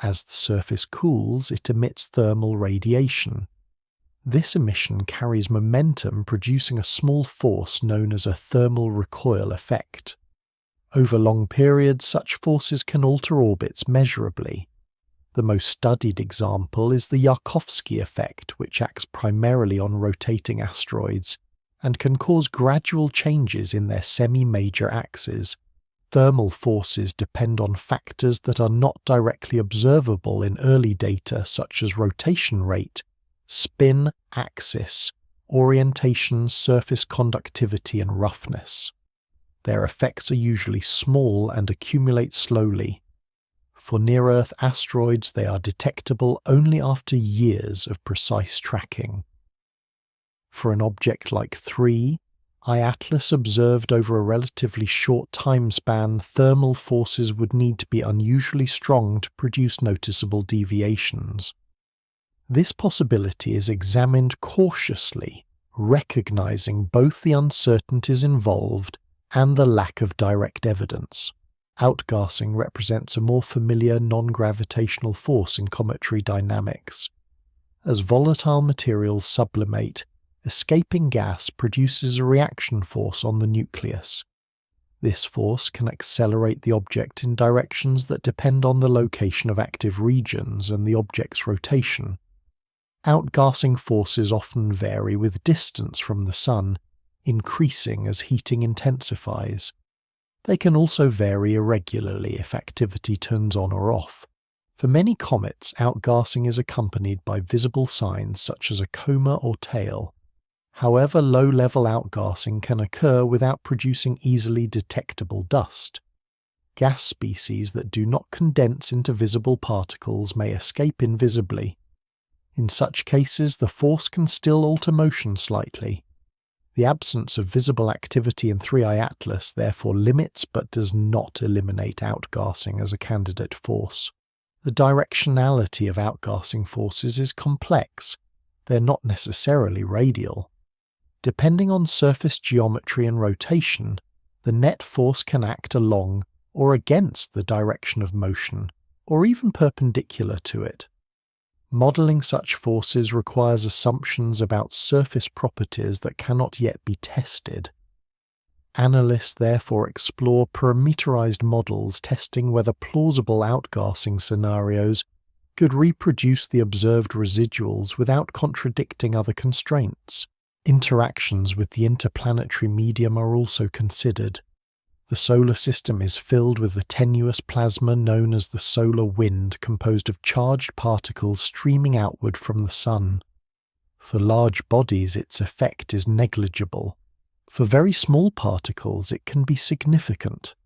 As the surface cools, it emits thermal radiation. This emission carries momentum, producing a small force known as a thermal recoil effect. Over long periods, such forces can alter orbits measurably. The most studied example is the Yarkovsky effect, which acts primarily on rotating asteroids and can cause gradual changes in their semi-major axes. Thermal forces depend on factors that are not directly observable in early data, such as rotation rate, spin, axis, orientation, surface conductivity, and roughness. Their effects are usually small and accumulate slowly. For near-Earth asteroids, they are detectable only after years of precise tracking. For an object like 3i I-Atlas observed over a relatively short time span, thermal forces would need to be unusually strong to produce noticeable deviations. This possibility is examined cautiously, recognizing both the uncertainties involved and the lack of direct evidence. Outgassing represents a more familiar non-gravitational force in cometary dynamics. As volatile materials sublimate, escaping gas produces a reaction force on the nucleus. This force can accelerate the object in directions that depend on the location of active regions and the object's rotation. Outgassing forces often vary with distance from the Sun, increasing as heating intensifies. They can also vary irregularly if activity turns on or off. For many comets, outgassing is accompanied by visible signs such as a coma or tail. However, low-level outgassing can occur without producing easily detectable dust. Gas species that do not condense into visible particles may escape invisibly. In such cases, the force can still alter motion slightly. The absence of visible activity in 3I Atlas therefore limits but does not eliminate outgassing as a candidate force. The directionality of outgassing forces is complex. They're not necessarily radial. Depending on surface geometry and rotation, the net force can act along or against the direction of motion, or even perpendicular to it. Modeling such forces requires assumptions about surface properties that cannot yet be tested. Analysts therefore explore parameterized models testing whether plausible outgassing scenarios could reproduce the observed residuals without contradicting other constraints. Interactions with the interplanetary medium are also considered. The solar system is filled with the tenuous plasma known as the solar wind, composed of charged particles streaming outward from the Sun. For large bodies, its effect is negligible. For very small particles, it can be significant.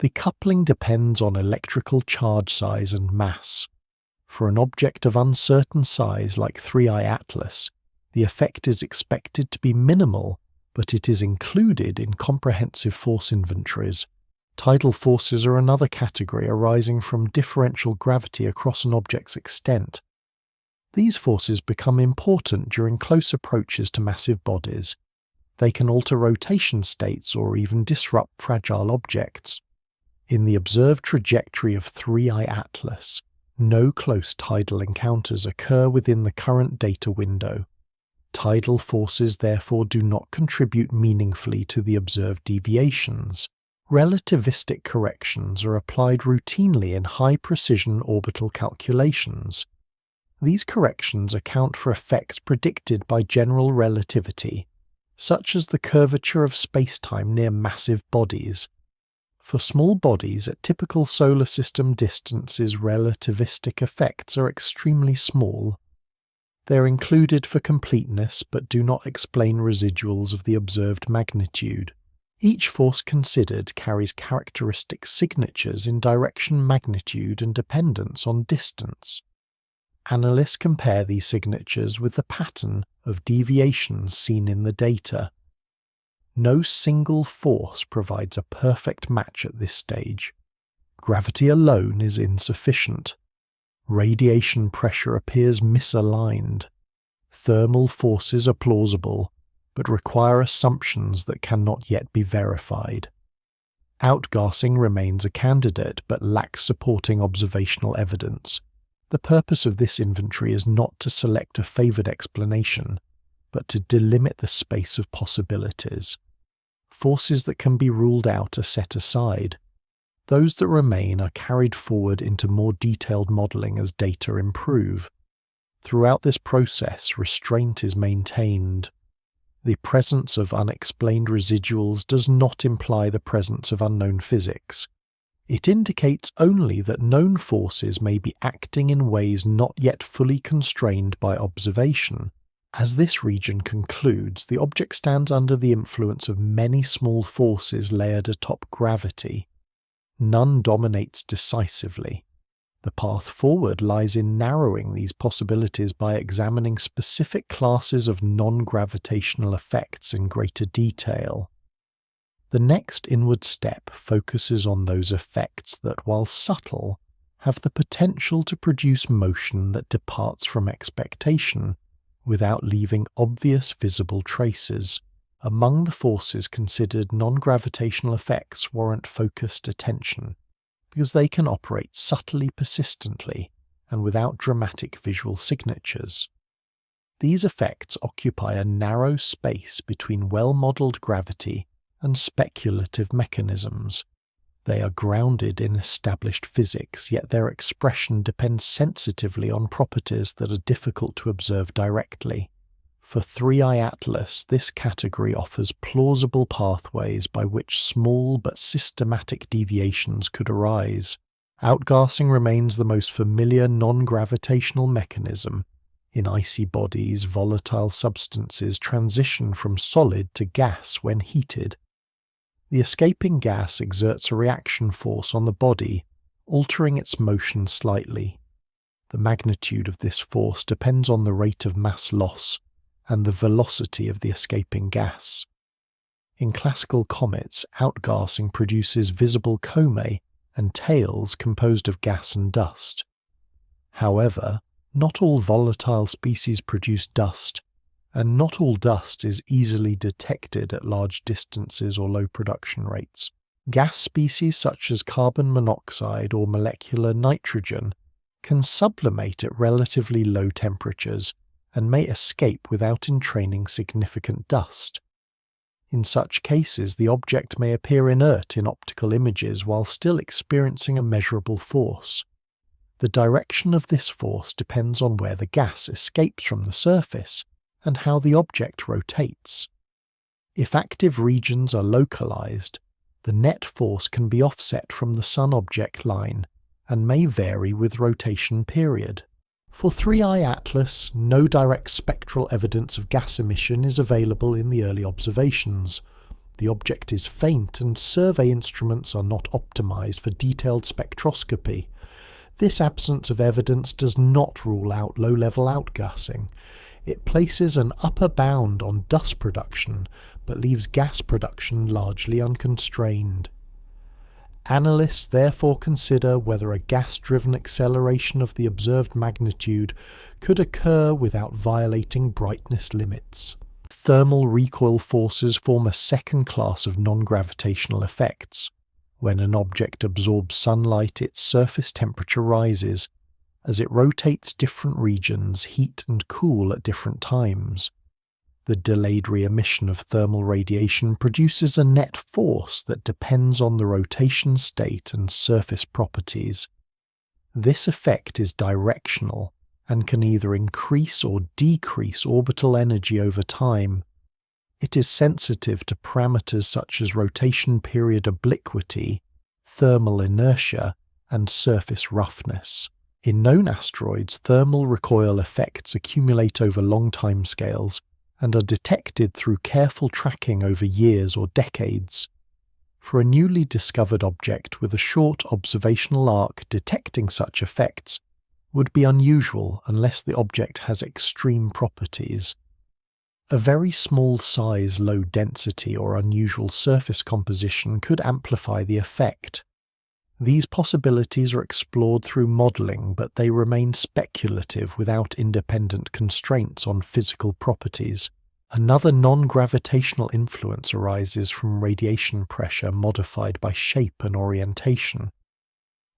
The coupling depends on electrical charge size and mass. For an object of uncertain size like 3I Atlas, the effect is expected to be minimal, but it is included in comprehensive force inventories. Tidal forces are another category arising from differential gravity across an object's extent. These forces become important during close approaches to massive bodies. They can alter rotation states or even disrupt fragile objects. In the observed trajectory of 3I Atlas, no close tidal encounters occur within the current data window. Tidal forces therefore do not contribute meaningfully to the observed deviations. Relativistic corrections are applied routinely in high-precision orbital calculations. These corrections account for effects predicted by general relativity, such as the curvature of spacetime near massive bodies. For small bodies at typical solar system distances, relativistic effects are extremely small. They're included for completeness but do not explain residuals of the observed magnitude. Each force considered carries characteristic signatures in direction, magnitude, and dependence on distance. Analysts compare these signatures with the pattern of deviations seen in the data. No single force provides a perfect match at this stage. Gravity alone is insufficient. Radiation pressure appears misaligned. Thermal forces are plausible, but require assumptions that cannot yet be verified. Outgassing remains a candidate but lacks supporting observational evidence. The purpose of this inventory is not to select a favoured explanation, but to delimit the space of possibilities. Forces that can be ruled out are set aside. Those that remain are carried forward into more detailed modelling as data improve. Throughout this process, restraint is maintained. The presence of unexplained residuals does not imply the presence of unknown physics. It indicates only that known forces may be acting in ways not yet fully constrained by observation. As this region concludes, the object stands under the influence of many small forces layered atop gravity. None dominates decisively. The path forward lies in narrowing these possibilities by examining specific classes of non-gravitational effects in greater detail. The next inward step focuses on those effects that, while subtle, have the potential to produce motion that departs from expectation without leaving obvious visible traces. Among the forces considered, non-gravitational effects warrant focused attention, because they can operate subtly, persistently, and without dramatic visual signatures. These effects occupy a narrow space between well-modelled gravity and speculative mechanisms. They are grounded in established physics, yet their expression depends sensitively on properties that are difficult to observe directly. For 3i Atlas, this category offers plausible pathways by which small but systematic deviations could arise. Outgassing remains the most familiar non-gravitational mechanism. In icy bodies, volatile substances transition from solid to gas when heated. The escaping gas exerts a reaction force on the body, altering its motion slightly. The magnitude of this force depends on the rate of mass loss and the velocity of the escaping gas. In classical comets, outgassing produces visible comae and tails composed of gas and dust. However, not all volatile species produce dust, and not all dust is easily detected at large distances or low production rates. Gas species such as carbon monoxide or molecular nitrogen can sublimate at relatively low temperatures and may escape without entraining significant dust. In such cases, the object may appear inert in optical images while still experiencing a measurable force. The direction of this force depends on where the gas escapes from the surface and how the object rotates. If active regions are localized, the net force can be offset from the Sun-object line and may vary with rotation period. For 3i Atlas, no direct spectral evidence of gas emission is available in the early observations. The object is faint and survey instruments are not optimized for detailed spectroscopy. This absence of evidence does not rule out low-level outgassing. It places an upper bound on dust production, but leaves gas production largely unconstrained. Analysts therefore consider whether a gas-driven acceleration of the observed magnitude could occur without violating brightness limits. Thermal recoil forces form a second class of non-gravitational effects. When an object absorbs sunlight, its surface temperature rises. As it rotates, different regions heat and cool at different times. The delayed re-emission of thermal radiation produces a net force that depends on the rotation state and surface properties. This effect is directional and can either increase or decrease orbital energy over time. It is sensitive to parameters such as rotation period obliquity, thermal inertia, and surface roughness. In known asteroids, thermal recoil effects accumulate over long timescales and are detected through careful tracking over years or decades. For a newly discovered object with a short observational arc, detecting such effects would be unusual unless the object has extreme properties. A very small size, low density, or unusual surface composition could amplify the effect. These possibilities are explored through modelling, but they remain speculative without independent constraints on physical properties. Another non-gravitational influence arises from radiation pressure modified by shape and orientation.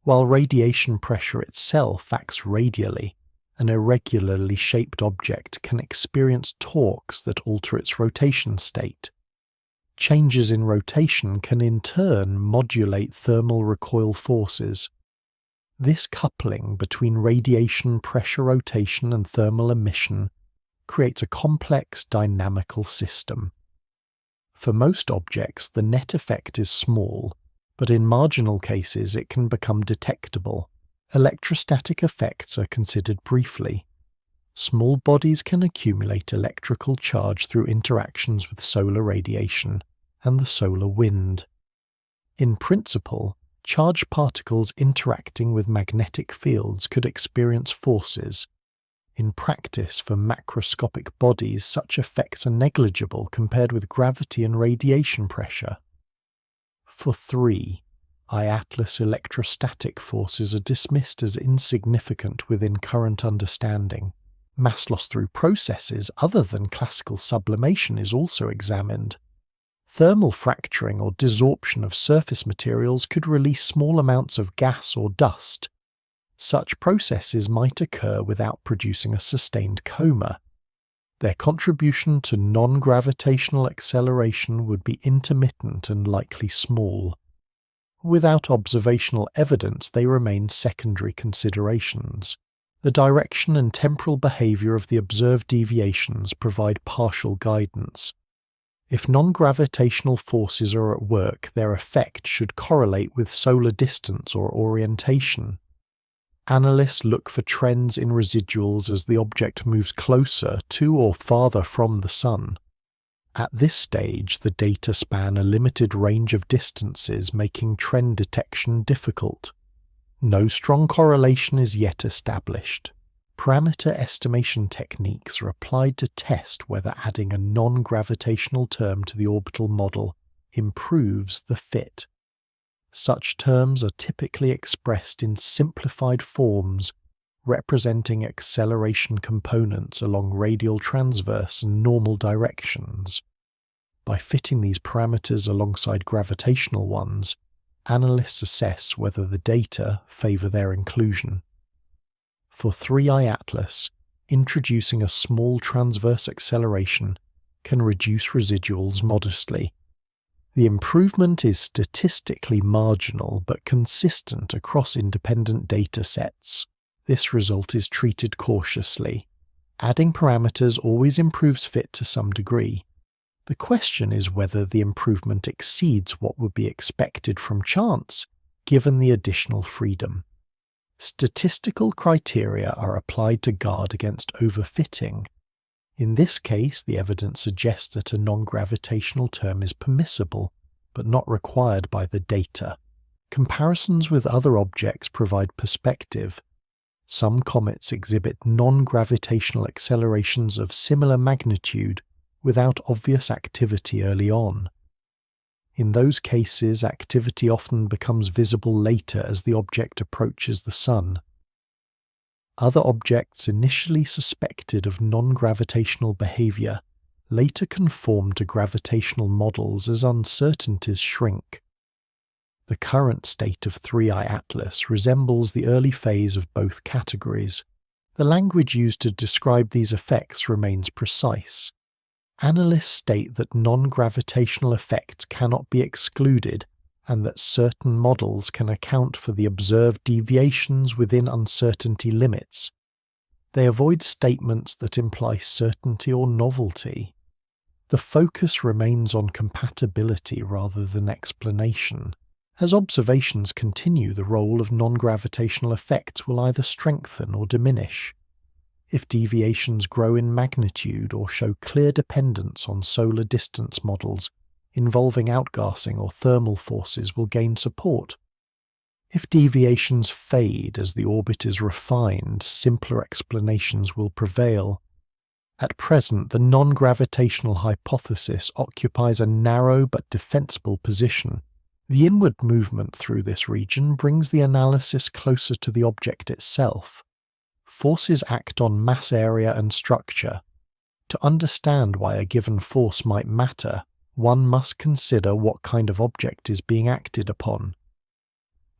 While radiation pressure itself acts radially, an irregularly shaped object can experience torques that alter its rotation state. Changes in rotation can in turn modulate thermal recoil forces. This coupling between radiation pressure rotation and thermal emission creates a complex dynamical system. For most objects, the net effect is small, but in marginal cases it can become detectable. Electrostatic effects are considered briefly. Small bodies can accumulate electrical charge through interactions with solar radiation and the solar wind. In principle, Charged particles interacting with magnetic fields could experience forces. In practice, for macroscopic bodies, such effects are negligible compared with gravity and radiation pressure. For 3, I-Atlas electrostatic forces are dismissed as insignificant within current understanding. Mass loss through processes other than classical sublimation is also examined. Thermal fracturing or desorption of surface materials could release small amounts of gas or dust. Such processes might occur without producing a sustained coma. Their contribution to non-gravitational acceleration would be intermittent and likely small. Without observational evidence, they remain secondary considerations. The direction and temporal behavior of the observed deviations provide partial guidance. If non-gravitational forces are at work, their effect should correlate with solar distance or orientation. Analysts look for trends in residuals as the object moves closer to or farther from the Sun. At this stage, the data span a limited range of distances, making trend detection difficult. No strong correlation is yet established. Parameter estimation techniques are applied to test whether adding a non-gravitational term to the orbital model improves the fit. Such terms are typically expressed in simplified forms, representing acceleration components along radial transverse and normal directions. By fitting these parameters alongside gravitational ones, analysts assess whether the data favor their inclusion. For 3I Atlas, introducing a small transverse acceleration can reduce residuals modestly. The improvement is statistically marginal but consistent across independent data sets. This result is treated cautiously. Adding parameters always improves fit to some degree. The question is whether the improvement exceeds what would be expected from chance, given the additional freedom. Statistical criteria are applied to guard against overfitting. In this case, the evidence suggests that a non-gravitational term is permissible, but not required by the data. Comparisons with other objects provide perspective. Some comets exhibit non-gravitational accelerations of similar magnitude without obvious activity early on. In those cases, activity often becomes visible later as the object approaches the Sun. Other objects initially suspected of non-gravitational behavior later conform to gravitational models as uncertainties shrink. The current state of 3I Atlas resembles the early phase of both categories. The language used to describe these effects remains precise. Analysts state that non-gravitational effects cannot be excluded and that certain models can account for the observed deviations within uncertainty limits. They avoid statements that imply certainty or novelty. The focus remains on compatibility rather than explanation. As observations continue, the role of non-gravitational effects will either strengthen or diminish. If deviations grow in magnitude or show clear dependence on solar distance models involving outgassing or thermal forces will gain support. If deviations fade as the orbit is refined, simpler explanations will prevail. At present, the non-gravitational hypothesis occupies a narrow but defensible position. The inward movement through this region brings the analysis closer to the object itself. Forces act on mass area and structure. To understand why a given force might matter, one must consider what kind of object is being acted upon.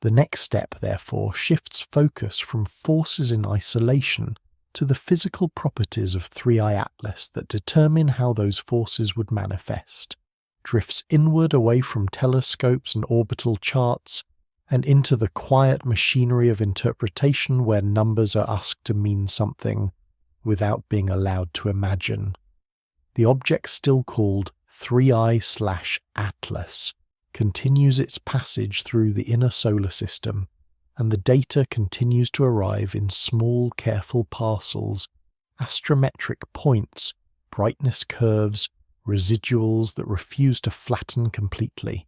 The next step, therefore, shifts focus from forces in isolation to the physical properties of 3I Atlas that determine how those forces would manifest. Drifts inward away from telescopes and orbital charts, and into the quiet machinery of interpretation where numbers are asked to mean something without being allowed to imagine. The object still called 3I/Atlas continues its passage through the inner solar system, and the data continues to arrive in small, careful parcels, astrometric points, brightness curves, residuals that refuse to flatten completely.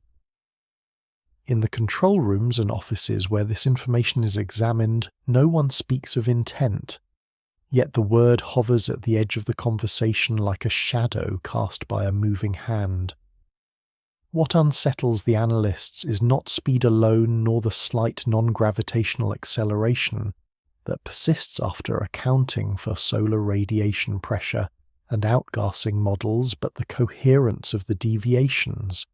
In the control rooms and offices where this information is examined, no one speaks of intent, yet the word hovers at the edge of the conversation like a shadow cast by a moving hand. What unsettles the analysts is not speed alone nor the slight non-gravitational acceleration that persists after accounting for solar radiation pressure and outgassing models, but the coherence of the deviations.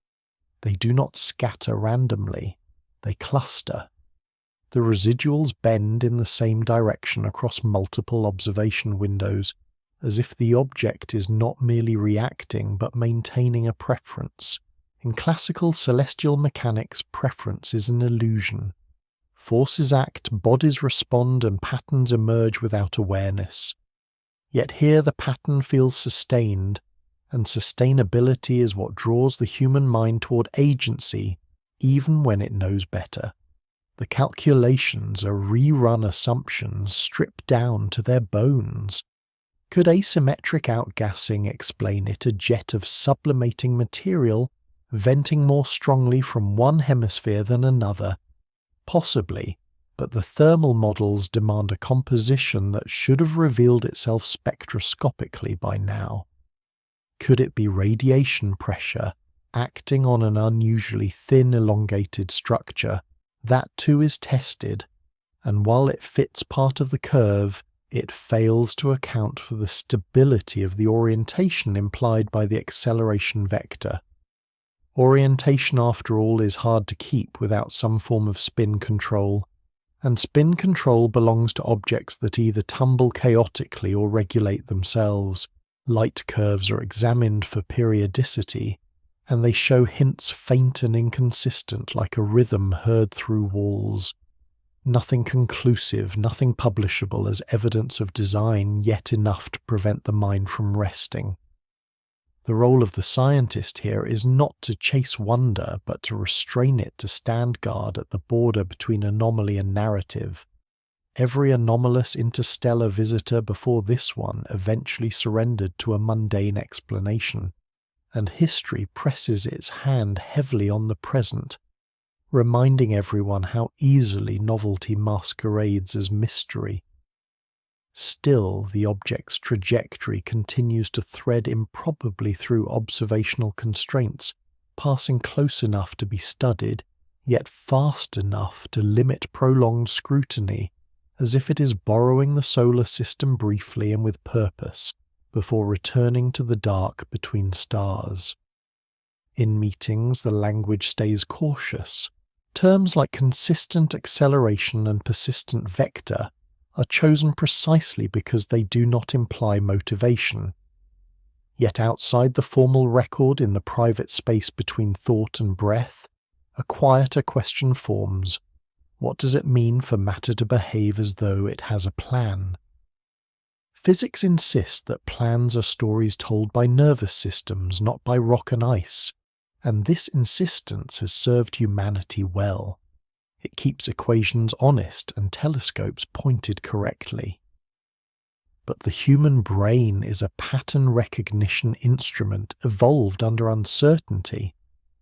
They do not scatter randomly, they cluster. The residuals bend in the same direction across multiple observation windows, as if the object is not merely reacting but maintaining a preference. In classical celestial mechanics, preference is an illusion. Forces act, bodies respond, and patterns emerge without awareness. Yet here the pattern feels sustained, and sustainability is what draws the human mind toward agency, even when it knows better. The calculations are rerun assumptions stripped down to their bones. Could asymmetric outgassing explain it, a jet of sublimating material venting more strongly from one hemisphere than another? Possibly, but the thermal models demand a composition that should have revealed itself spectroscopically by now. Could it be radiation pressure acting on an unusually thin, elongated structure? That too is tested, and while it fits part of the curve, it fails to account for the stability of the orientation implied by the acceleration vector. Orientation, after all, is hard to keep without some form of spin control, and spin control belongs to objects that either tumble chaotically or regulate themselves. Light curves are examined for periodicity, and they show hints faint and inconsistent like a rhythm heard through walls. Nothing conclusive, nothing publishable as evidence of design, yet enough to prevent the mind from resting. The role of the scientist here is not to chase wonder, but to restrain it to stand guard at the border between anomaly and narrative. Every anomalous interstellar visitor before this one eventually surrendered to a mundane explanation, and history presses its hand heavily on the present, reminding everyone how easily novelty masquerades as mystery. Still, the object's trajectory continues to thread improbably through observational constraints, passing close enough to be studied, yet fast enough to limit prolonged scrutiny, as if it is borrowing the solar system briefly and with purpose, before returning to the dark between stars. In meetings, the language stays cautious. Terms like consistent acceleration and persistent vector are chosen precisely because they do not imply motivation. Yet outside the formal record, in the private space between thought and breath, a quieter question forms. What does it mean for matter to behave as though it has a plan? Physics insists that plans are stories told by nervous systems, not by rock and ice, and this insistence has served humanity well. It keeps equations honest and telescopes pointed correctly. But the human brain is a pattern recognition instrument evolved under uncertainty,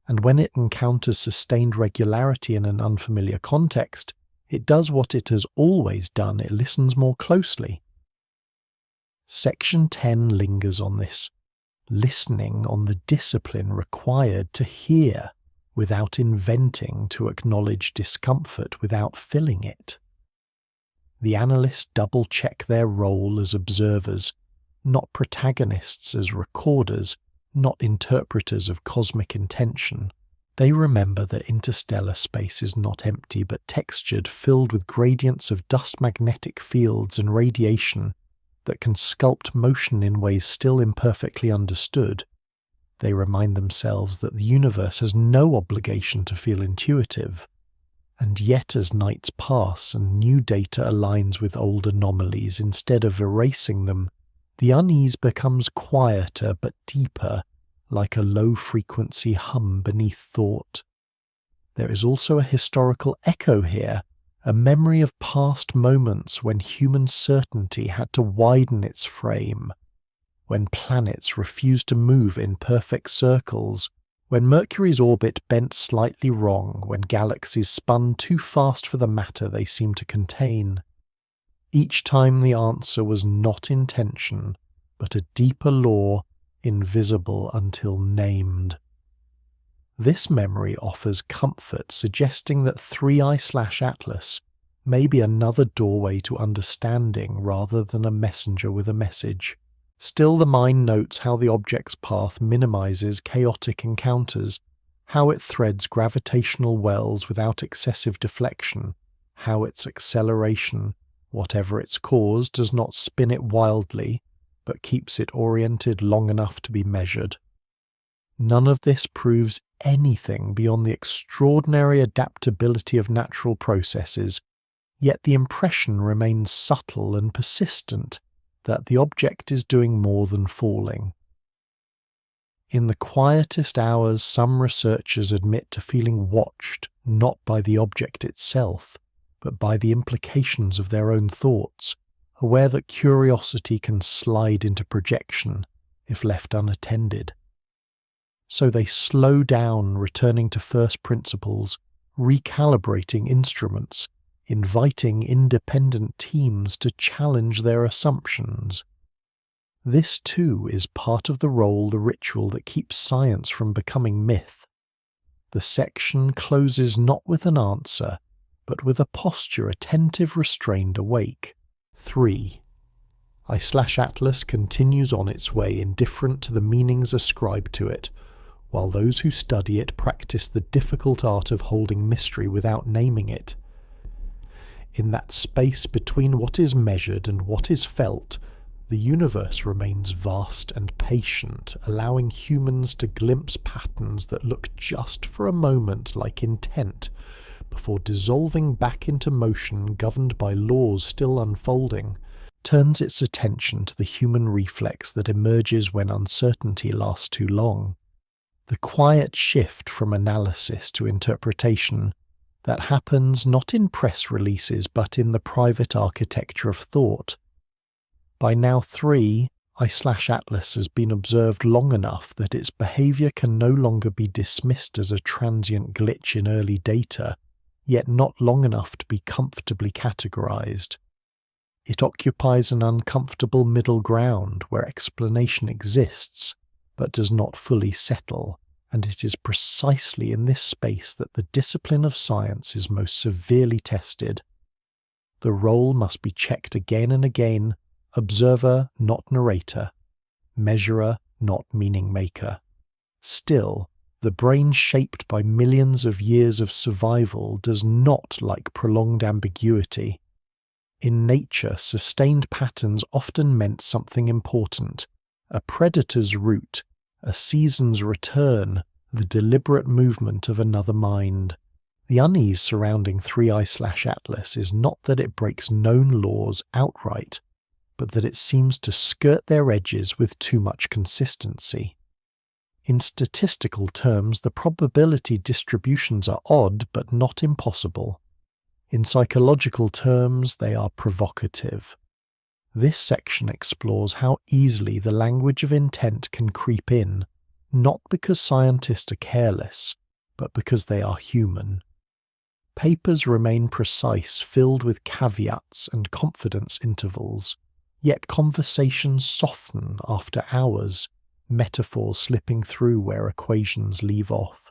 and when it encounters sustained regularity in an unfamiliar context, it does what it has always done: it listens more closely. Section 10 lingers on this, listening, on the discipline required to hear, without inventing, to acknowledge discomfort without filling it. The analysts double-check their role as observers, not protagonists as recorders, not interpreters of cosmic intention. They remember that interstellar space is not empty but textured, filled with gradients of dust, magnetic fields and radiation that can sculpt motion in ways still imperfectly understood. They remind themselves that the universe has no obligation to feel intuitive, and yet as nights pass and new data aligns with old anomalies, instead of erasing them, the unease becomes quieter but deeper, like a low-frequency hum beneath thought. There is also a historical echo here, a memory of past moments when human certainty had to widen its frame, when planets refused to move in perfect circles, When Mercury's orbit bent slightly wrong, when galaxies spun too fast for the matter they seemed to contain. Each time the answer was not intention, but a deeper law, invisible until named. This memory offers comfort, suggesting that 3I/Atlas may be another doorway to understanding rather than a messenger with a message. Still, the mind notes how the object's path minimizes chaotic encounters, how it threads gravitational wells without excessive deflection, how its acceleration, whatever its cause, does not spin it wildly, but keeps it oriented long enough to be measured. None of this proves anything beyond the extraordinary adaptability of natural processes, yet the impression remains subtle and persistent that the object is doing more than falling. In the quietest hours, some researchers admit to feeling watched not by the object itself, but by the implications of their own thoughts, aware that curiosity can slide into projection if left unattended. So they slow down, returning to first principles, recalibrating instruments, inviting independent teams to challenge their assumptions. This too is part of the ritual that keeps science from becoming myth. The section closes not with an answer, but with a posture attentive, restrained, awake. 3. I/Atlas continues on its way indifferent to the meanings ascribed to it, while those who study it practice the difficult art of holding mystery without naming it. In that space between what is measured and what is felt, the universe remains vast and patient, allowing humans to glimpse patterns that look just for a moment like intent, before dissolving back into motion governed by laws still unfolding, turns its attention to the human reflex that emerges when uncertainty lasts too long. The quiet shift from analysis to interpretation that happens not in press releases but in the private architecture of thought. By now 3, I/Atlas has been observed long enough that its behaviour can no longer be dismissed as a transient glitch in early data, yet not long enough to be comfortably categorised. It occupies an uncomfortable middle ground where explanation exists, but does not fully settle, and it is precisely in this space that the discipline of science is most severely tested. The role must be checked again and again, observer, not narrator, measurer, not meaning maker. Still, the brain shaped by millions of years of survival does not like prolonged ambiguity. In nature, sustained patterns often meant something important: a predator's route, a season's return, the deliberate movement of another mind. The unease surrounding 3I/Atlas is not that it breaks known laws outright, but that it seems to skirt their edges with too much consistency. In statistical terms, the probability distributions are odd but not impossible. In psychological terms, they are provocative. This section explores how easily the language of intent can creep in, not because scientists are careless, but because they are human. Papers remain precise, filled with caveats and confidence intervals, yet conversations soften after hours, metaphors slipping through where equations leave off.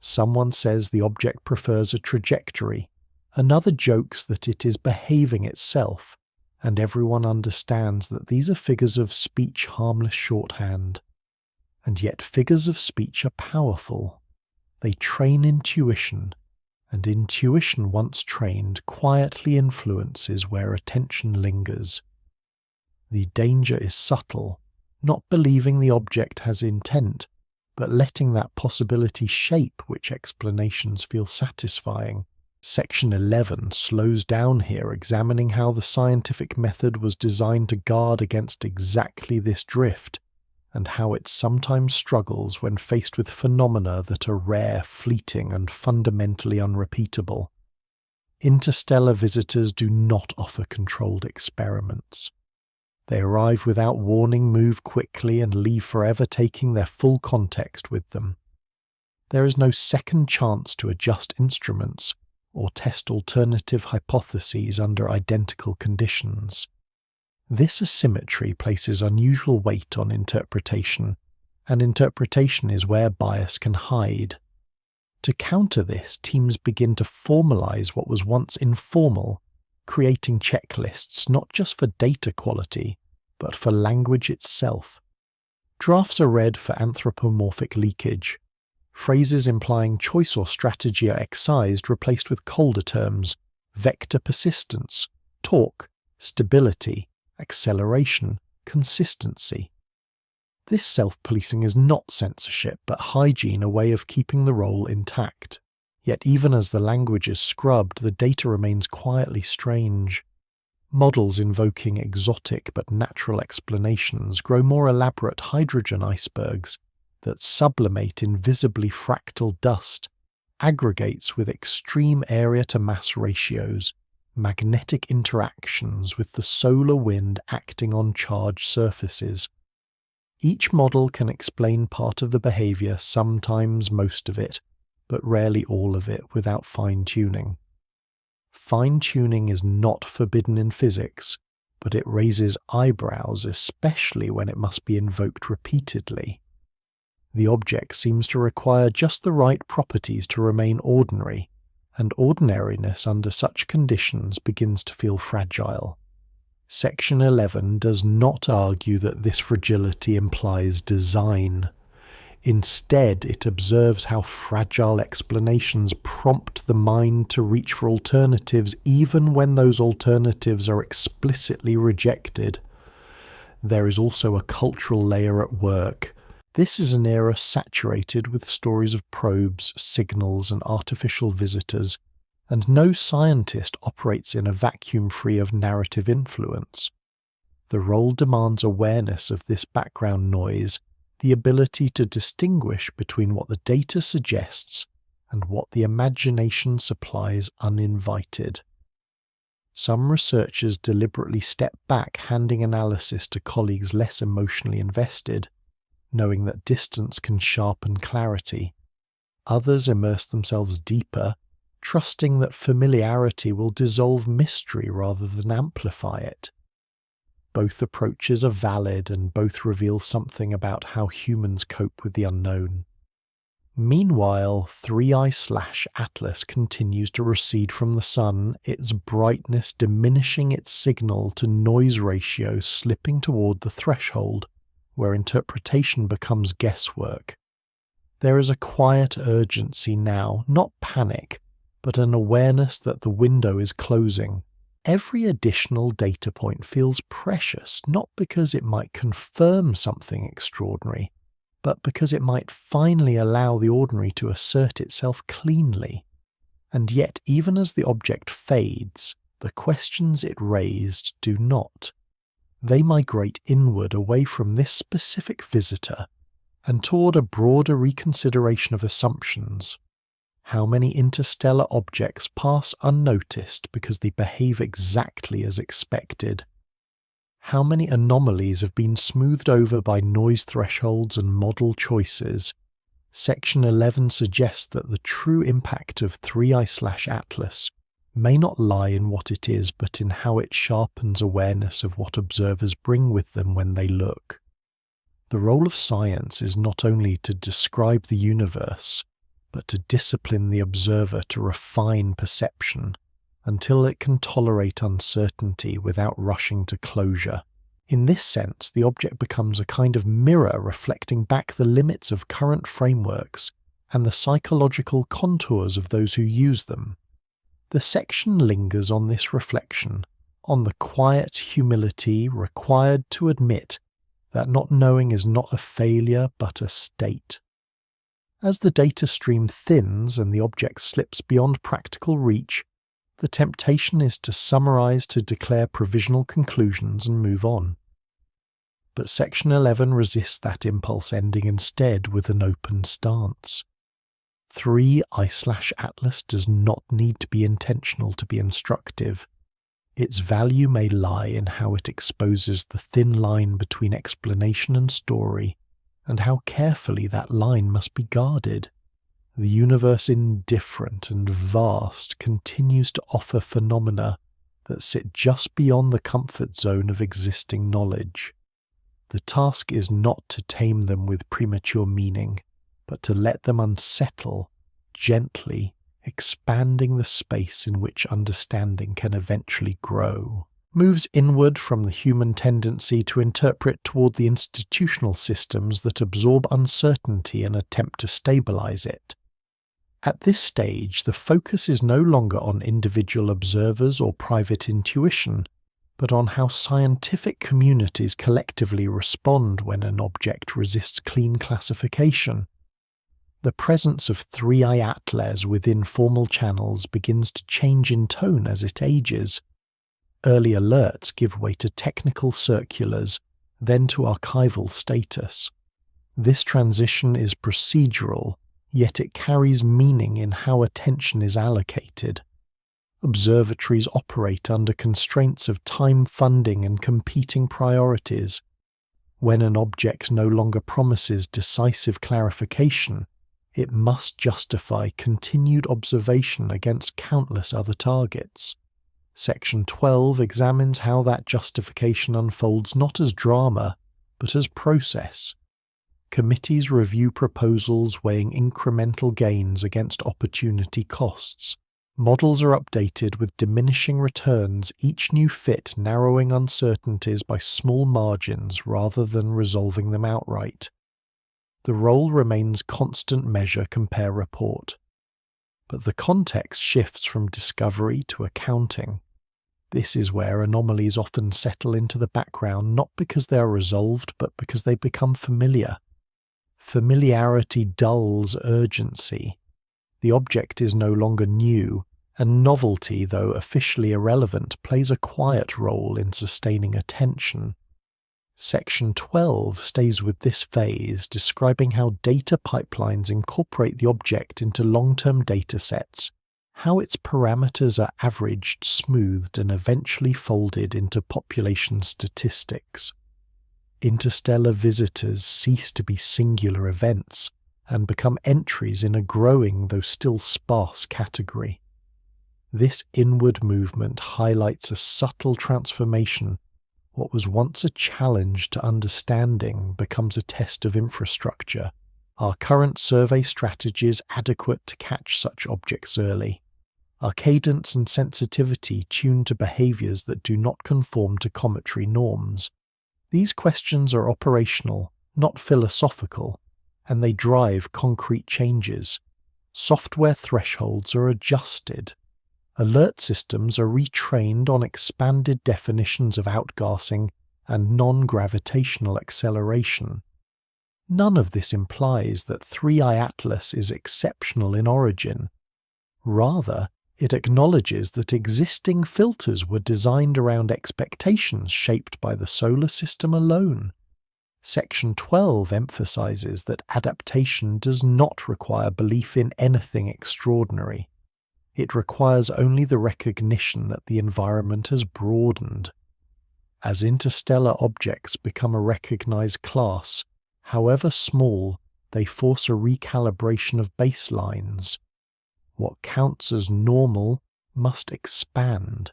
Someone says the object prefers a trajectory, another jokes that it is behaving itself, and everyone understands that these are figures of speech, harmless shorthand. And yet figures of speech are powerful. They train intuition, and intuition once trained quietly influences where attention lingers. The danger is subtle, not believing the object has intent, but letting that possibility shape which explanations feel satisfying. Section 11 slows down here, examining how the scientific method was designed to guard against exactly this drift, and how it sometimes struggles when faced with phenomena that are rare, fleeting, and fundamentally unrepeatable. Interstellar visitors do not offer controlled experiments. They arrive without warning, move quickly, and leave forever, taking their full context with them. There is no second chance to adjust instruments or test alternative hypotheses under identical conditions. This asymmetry places unusual weight on interpretation, and interpretation is where bias can hide. To counter this, teams begin to formalize what was once informal, creating checklists not just for data quality, but for language itself. Drafts are read for anthropomorphic leakage. Phrases implying choice or strategy are excised, replaced with colder terms: vector persistence, torque, stability, acceleration, consistency. This self-policing is not censorship, but hygiene, a way of keeping the role intact. Yet even as the language is scrubbed, the data remains quietly strange. Models invoking exotic but natural explanations grow more elaborate hydrogen icebergs that sublimate invisibly fractal dust, aggregates with extreme area-to-mass ratios, magnetic interactions with the solar wind acting on charged surfaces. Each model can explain part of the behavior, sometimes most of it, but rarely all of it, without fine-tuning. Fine-tuning is not forbidden in physics, but it raises eyebrows, especially when it must be invoked repeatedly. The object seems to require just the right properties to remain ordinary, and ordinariness under such conditions begins to feel fragile. Section 11 does not argue that this fragility implies design. Instead, it observes how fragile explanations prompt the mind to reach for alternatives even when those alternatives are explicitly rejected. There is also a cultural layer at work. This is an era saturated with stories of probes, signals, and artificial visitors, and no scientist operates in a vacuum free of narrative influence. The role demands awareness of this background noise, the ability to distinguish between what the data suggests and what the imagination supplies uninvited. Some researchers deliberately step back, handing analysis to colleagues less emotionally invested, knowing that distance can sharpen clarity. Others immerse themselves deeper, trusting that familiarity will dissolve mystery rather than amplify it. Both approaches are valid, and both reveal something about how humans cope with the unknown. Meanwhile, 3I/Atlas continues to recede from the sun, its brightness diminishing its signal to noise ratio slipping toward the threshold, where interpretation becomes guesswork. There is a quiet urgency now, not panic, but an awareness that the window is closing. Every additional data point feels precious, not because it might confirm something extraordinary, but because it might finally allow the ordinary to assert itself cleanly. And yet, even as the object fades, the questions it raised do not. They migrate inward, away from this specific visitor, and toward a broader reconsideration of assumptions. How many interstellar objects pass unnoticed because they behave exactly as expected? How many anomalies have been smoothed over by noise thresholds and model choices? Section 11 suggests that the true impact of 3I/Atlas may not lie in what it is, but in how it sharpens awareness of what observers bring with them when they look. The role of science is not only to describe the universe, but to discipline the observer to refine perception until it can tolerate uncertainty without rushing to closure. In this sense, the object becomes a kind of mirror reflecting back the limits of current frameworks and the psychological contours of those who use them. The section lingers on this reflection, on the quiet humility required to admit that not knowing is not a failure but a state. As the data stream thins and the object slips beyond practical reach, the temptation is to summarize, to declare provisional conclusions and move on. But Section 11 resists that impulse, ending instead with an open stance. 3I/Atlas does not need to be intentional to be instructive. Its value may lie in how it exposes the thin line between explanation and story, and how carefully that line must be guarded. The universe, indifferent and vast, continues to offer phenomena that sit just beyond the comfort zone of existing knowledge. The task is not to tame them with premature meaning, but to let them unsettle, gently, expanding the space in which understanding can eventually grow. Moves inward from the human tendency to interpret toward the institutional systems that absorb uncertainty and attempt to stabilize it. At this stage, the focus is no longer on individual observers or private intuition, but on how scientific communities collectively respond when an object resists clean classification. The presence of three-eye atlas within formal channels begins to change in tone as it ages. Early alerts give way to technical circulars, then to archival status. This transition is procedural, yet it carries meaning in how attention is allocated. Observatories operate under constraints of time, funding, and competing priorities. When an object no longer promises decisive clarification, it must justify continued observation against countless other targets. Section 12 examines how that justification unfolds not as drama, but as process. Committees review proposals weighing incremental gains against opportunity costs. Models are updated with diminishing returns, each new fit narrowing uncertainties by small margins rather than resolving them outright. The role remains constant measure, compare, report. But the context shifts from discovery to accounting. This is where anomalies often settle into the background, not because they are resolved, but because they become familiar. Familiarity dulls urgency. The object is no longer new, and novelty, though officially irrelevant, plays a quiet role in sustaining attention. Section 12 stays with this phase, describing how data pipelines incorporate the object into long-term datasets, how its parameters are averaged, smoothed, and eventually folded into population statistics. Interstellar visitors cease to be singular events and become entries in a growing, though still sparse, category. This inward movement highlights a subtle transformation. What was once a challenge to understanding becomes a test of infrastructure. Are current survey strategies adequate to catch such objects early? Are cadence and sensitivity tuned to behaviors that do not conform to cometry norms? These questions are operational, not philosophical, and they drive concrete changes. Software thresholds are adjusted. Alert systems are retrained on expanded definitions of outgassing and non-gravitational acceleration. None of this implies that Three-Eye Atlas is exceptional in origin. Rather, it acknowledges that existing filters were designed around expectations shaped by the solar system alone. Section 12 emphasizes that adaptation does not require belief in anything extraordinary. It requires only the recognition that the environment has broadened. As interstellar objects become a recognized class, however small, they force a recalibration of baselines. What counts as normal must expand.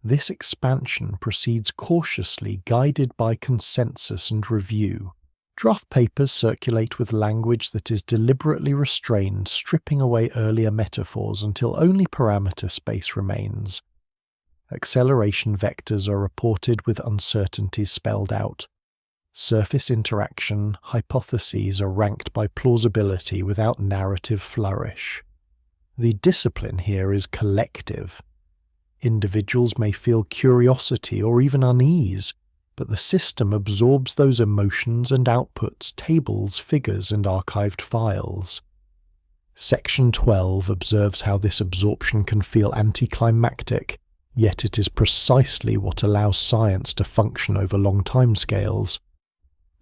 This expansion proceeds cautiously, guided by consensus and review. Draft papers circulate with language that is deliberately restrained, stripping away earlier metaphors until only parameter space remains. Acceleration vectors are reported with uncertainties spelled out. Surface interaction hypotheses are ranked by plausibility without narrative flourish. The discipline here is collective. Individuals may feel curiosity or even unease, but the system absorbs those emotions and outputs tables, figures, and archived files. Section 12 observes how this absorption can feel anticlimactic, yet it is precisely what allows science to function over long timescales.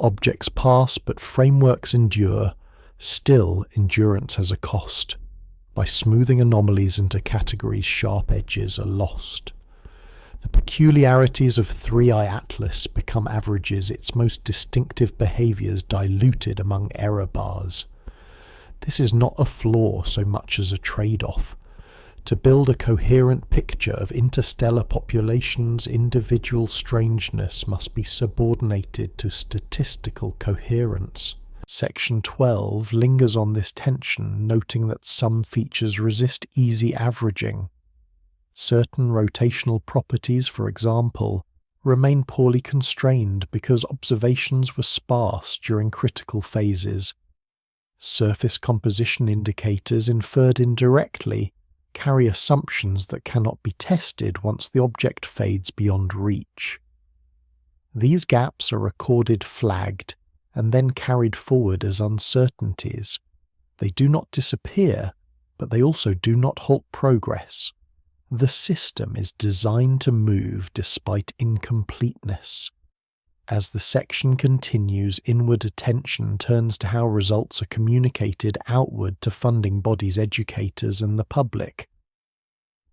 Objects pass, but frameworks endure. Still, endurance has a cost. By smoothing anomalies into categories, sharp edges are lost. The peculiarities of Three-Eye Atlas become averages, its most distinctive behaviors diluted among error bars. This is not a flaw so much as a trade-off. To build a coherent picture of interstellar populations, individual strangeness must be subordinated to statistical coherence. Section 12 lingers on this tension, noting that some features resist easy averaging. Certain rotational properties, for example, remain poorly constrained because observations were sparse during critical phases. Surface composition indicators inferred indirectly carry assumptions that cannot be tested once the object fades beyond reach. These gaps are recorded flagged and then carried forward as uncertainties. They do not disappear, but they also do not halt progress. The system is designed to move despite incompleteness. As the section continues, inward attention turns to how results are communicated outward to funding bodies, educators, and the public.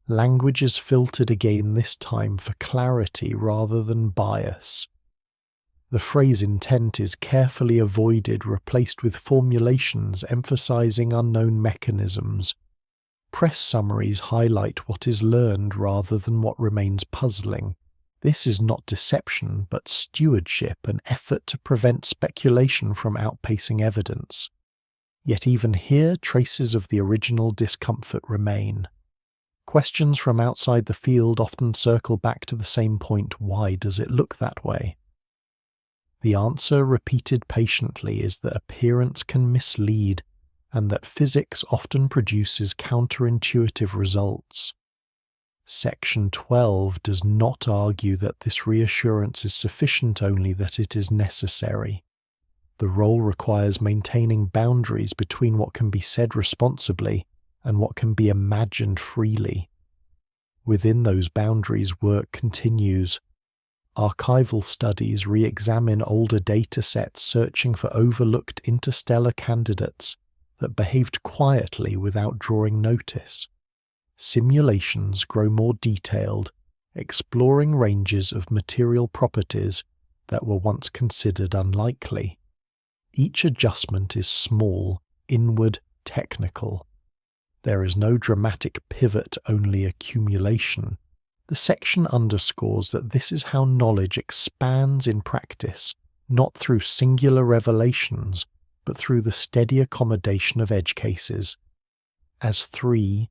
Language is filtered again, this time for clarity rather than bias. The phrase intent is carefully avoided, replaced with formulations emphasizing unknown mechanisms. Press summaries highlight what is learned rather than what remains puzzling. This is not deception, but stewardship, an effort to prevent speculation from outpacing evidence. Yet even here, traces of the original discomfort remain. Questions from outside the field often circle back to the same point: why does it look that way? The answer, repeated patiently, is that appearance can mislead, and that physics often produces counterintuitive results. Section 12 does not argue that this reassurance is sufficient, only that it is necessary. The role requires maintaining boundaries between what can be said responsibly and what can be imagined freely. Within those boundaries, work continues. Archival studies re-examine older data sets, searching for overlooked interstellar candidates that behaved quietly without drawing notice. Simulations grow more detailed, exploring ranges of material properties that were once considered unlikely. Each adjustment is small, inward, technical. There is no dramatic pivot, only accumulation. The section underscores that this is how knowledge expands in practice, not through singular revelations, but through the steady accommodation of edge cases. As 3I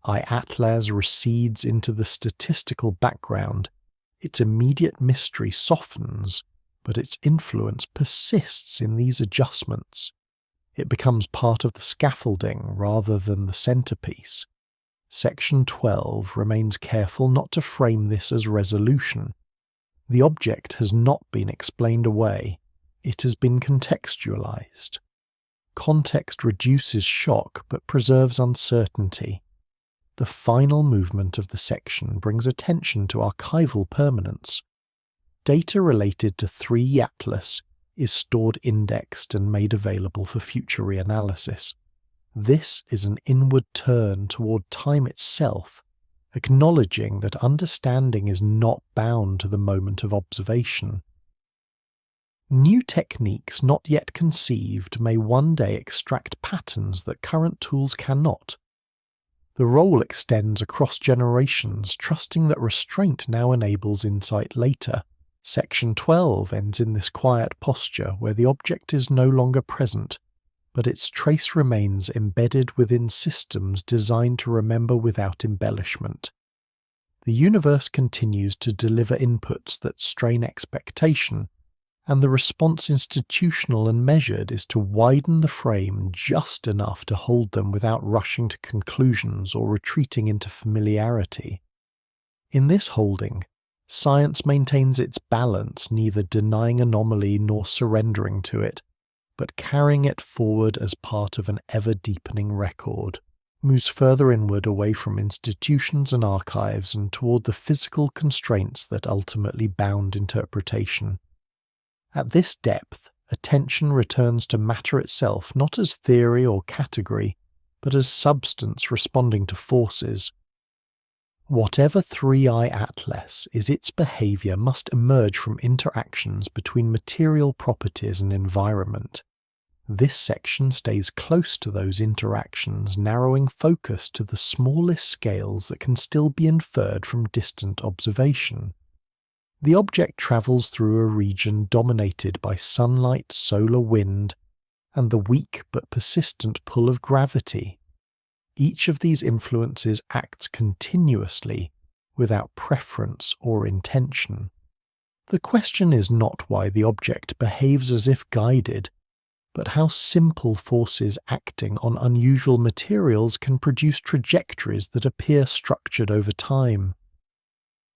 Atlas recedes into the statistical background, its immediate mystery softens, but its influence persists in these adjustments. It becomes part of the scaffolding rather than the centerpiece. Section 12 remains careful not to frame this as resolution. The object has not been explained away, it has been contextualized. Context reduces shock but preserves uncertainty. The final movement of the section brings attention to archival permanence. Data related to 3 Atlas is stored indexed and made available for future reanalysis. This is an inward turn toward time itself, acknowledging that understanding is not bound to the moment of observation. New techniques not yet conceived may one day extract patterns that current tools cannot. The role extends across generations, trusting that restraint now enables insight later. Section 12 ends in this quiet posture where the object is no longer present, but its trace remains embedded within systems designed to remember without embellishment. The universe continues to deliver inputs that strain expectation, and the response, institutional and measured, is to widen the frame just enough to hold them without rushing to conclusions or retreating into familiarity. In this holding, science maintains its balance, neither denying anomaly nor surrendering to it, but carrying it forward as part of an ever-deepening record, moves further inward away from institutions and archives and toward the physical constraints that ultimately bound interpretation. At this depth, attention returns to matter itself, not as theory or category, but as substance responding to forces. Whatever 3I Atlas is, its behavior must emerge from interactions between material properties and environment. This section stays close to those interactions, narrowing focus to the smallest scales that can still be inferred from distant observation. The object travels through a region dominated by sunlight, solar wind, and the weak but persistent pull of gravity. Each of these influences acts continuously, without preference or intention. The question is not why the object behaves as if guided, but how simple forces acting on unusual materials can produce trajectories that appear structured over time.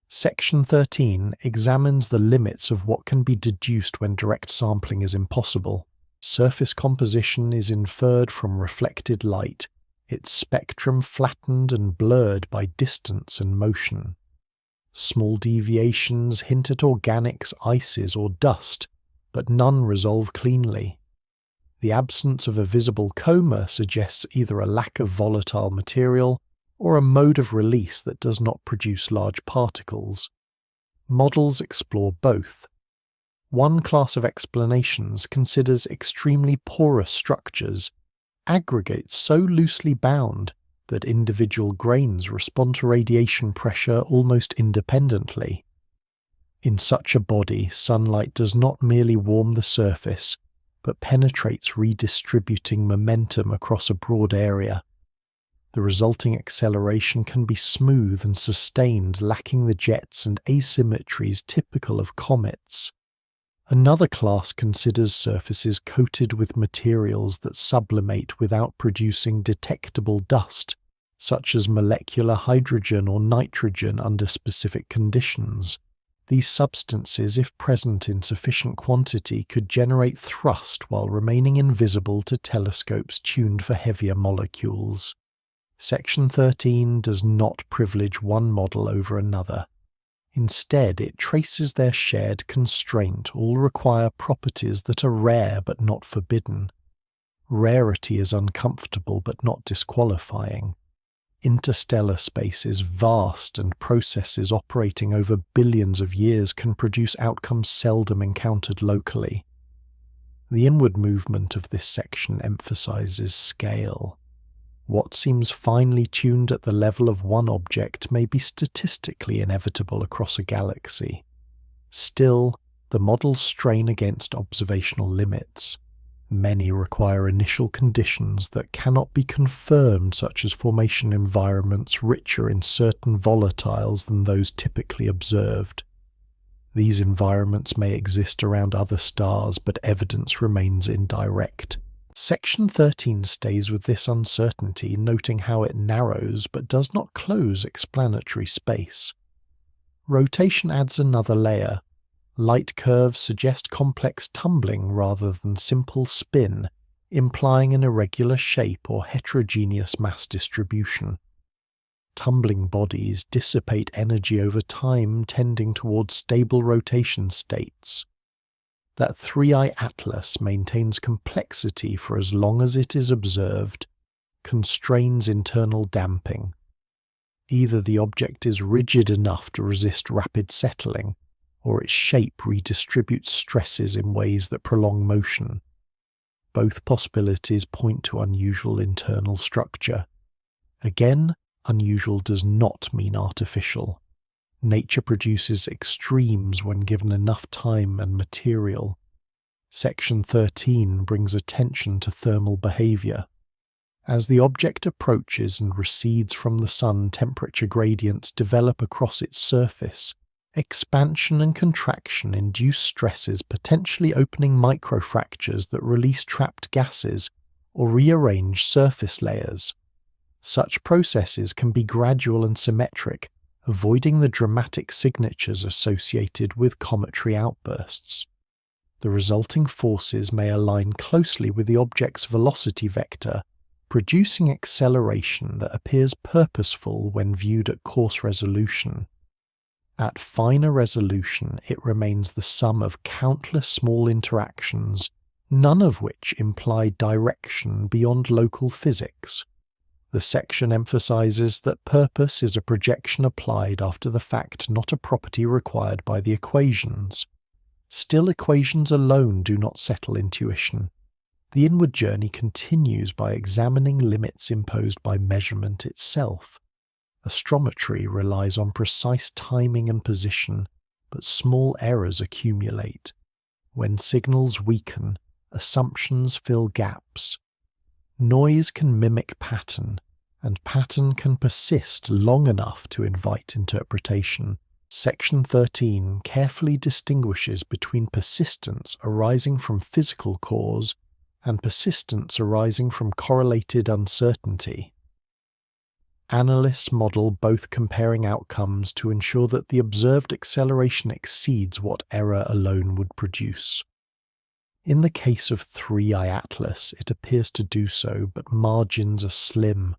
Section 13 examines the limits of what can be deduced when direct sampling is impossible. Surface composition is inferred from reflected light, its spectrum flattened and blurred by distance and motion. Small deviations hint at organics, ices, or dust, but none resolve cleanly. The absence of a visible coma suggests either a lack of volatile material or a mode of release that does not produce large particles. Models explore both. One class of explanations considers extremely porous structures, aggregates so loosely bound that individual grains respond to radiation pressure almost independently. In such a body, sunlight does not merely warm the surface, but penetrates, redistributing momentum across a broad area. The resulting acceleration can be smooth and sustained, lacking the jets and asymmetries typical of comets. Another class considers surfaces coated with materials that sublimate without producing detectable dust, such as molecular hydrogen or nitrogen under specific conditions. These substances, if present in sufficient quantity, could generate thrust while remaining invisible to telescopes tuned for heavier molecules. Section 13 does not privilege one model over another. Instead, it traces their shared constraint. All require properties that are rare but not forbidden. Rarity is uncomfortable but not disqualifying. Interstellar space is vast, and processes operating over billions of years can produce outcomes seldom encountered locally. The inward movement of this section emphasizes scale. What seems finely tuned at the level of one object may be statistically inevitable across a galaxy. Still, the models strain against observational limits. Many require initial conditions that cannot be confirmed, such as formation environments richer in certain volatiles than those typically observed. These environments may exist around other stars, but evidence remains indirect. Section 13 stays with this uncertainty, noting how it narrows but does not close explanatory space. Rotation adds another layer. Light curves suggest complex tumbling rather than simple spin, implying an irregular shape or heterogeneous mass distribution. Tumbling bodies dissipate energy over time, tending towards stable rotation states. That three-eye atlas maintains complexity for as long as it is observed, constrains internal damping. Either the object is rigid enough to resist rapid settling, or its shape redistributes stresses in ways that prolong motion. Both possibilities point to unusual internal structure. Again, unusual does not mean artificial. Nature produces extremes when given enough time and material. Section 13 brings attention to thermal behavior. As the object approaches and recedes from the sun, temperature gradients develop across its surface. Expansion and contraction induce stresses, potentially opening microfractures that release trapped gases or rearrange surface layers. Such processes can be gradual and symmetric, avoiding the dramatic signatures associated with cometary outbursts. The resulting forces may align closely with the object's velocity vector, producing acceleration that appears purposeful when viewed at coarse resolution. At finer resolution, it remains the sum of countless small interactions, none of which imply direction beyond local physics. The section emphasizes that purpose is a projection applied after the fact, not a property required by the equations. Still, equations alone do not settle intuition. The inward journey continues by examining limits imposed by measurement itself. Astrometry relies on precise timing and position, but small errors accumulate. When signals weaken, assumptions fill gaps. Noise can mimic pattern, and pattern can persist long enough to invite interpretation. Section 13 carefully distinguishes between persistence arising from physical cause and persistence arising from correlated uncertainty. Analysts model both comparing outcomes to ensure that the observed acceleration exceeds what error alone would produce. In the case of 3i Atlas, it appears to do so, but margins are slim.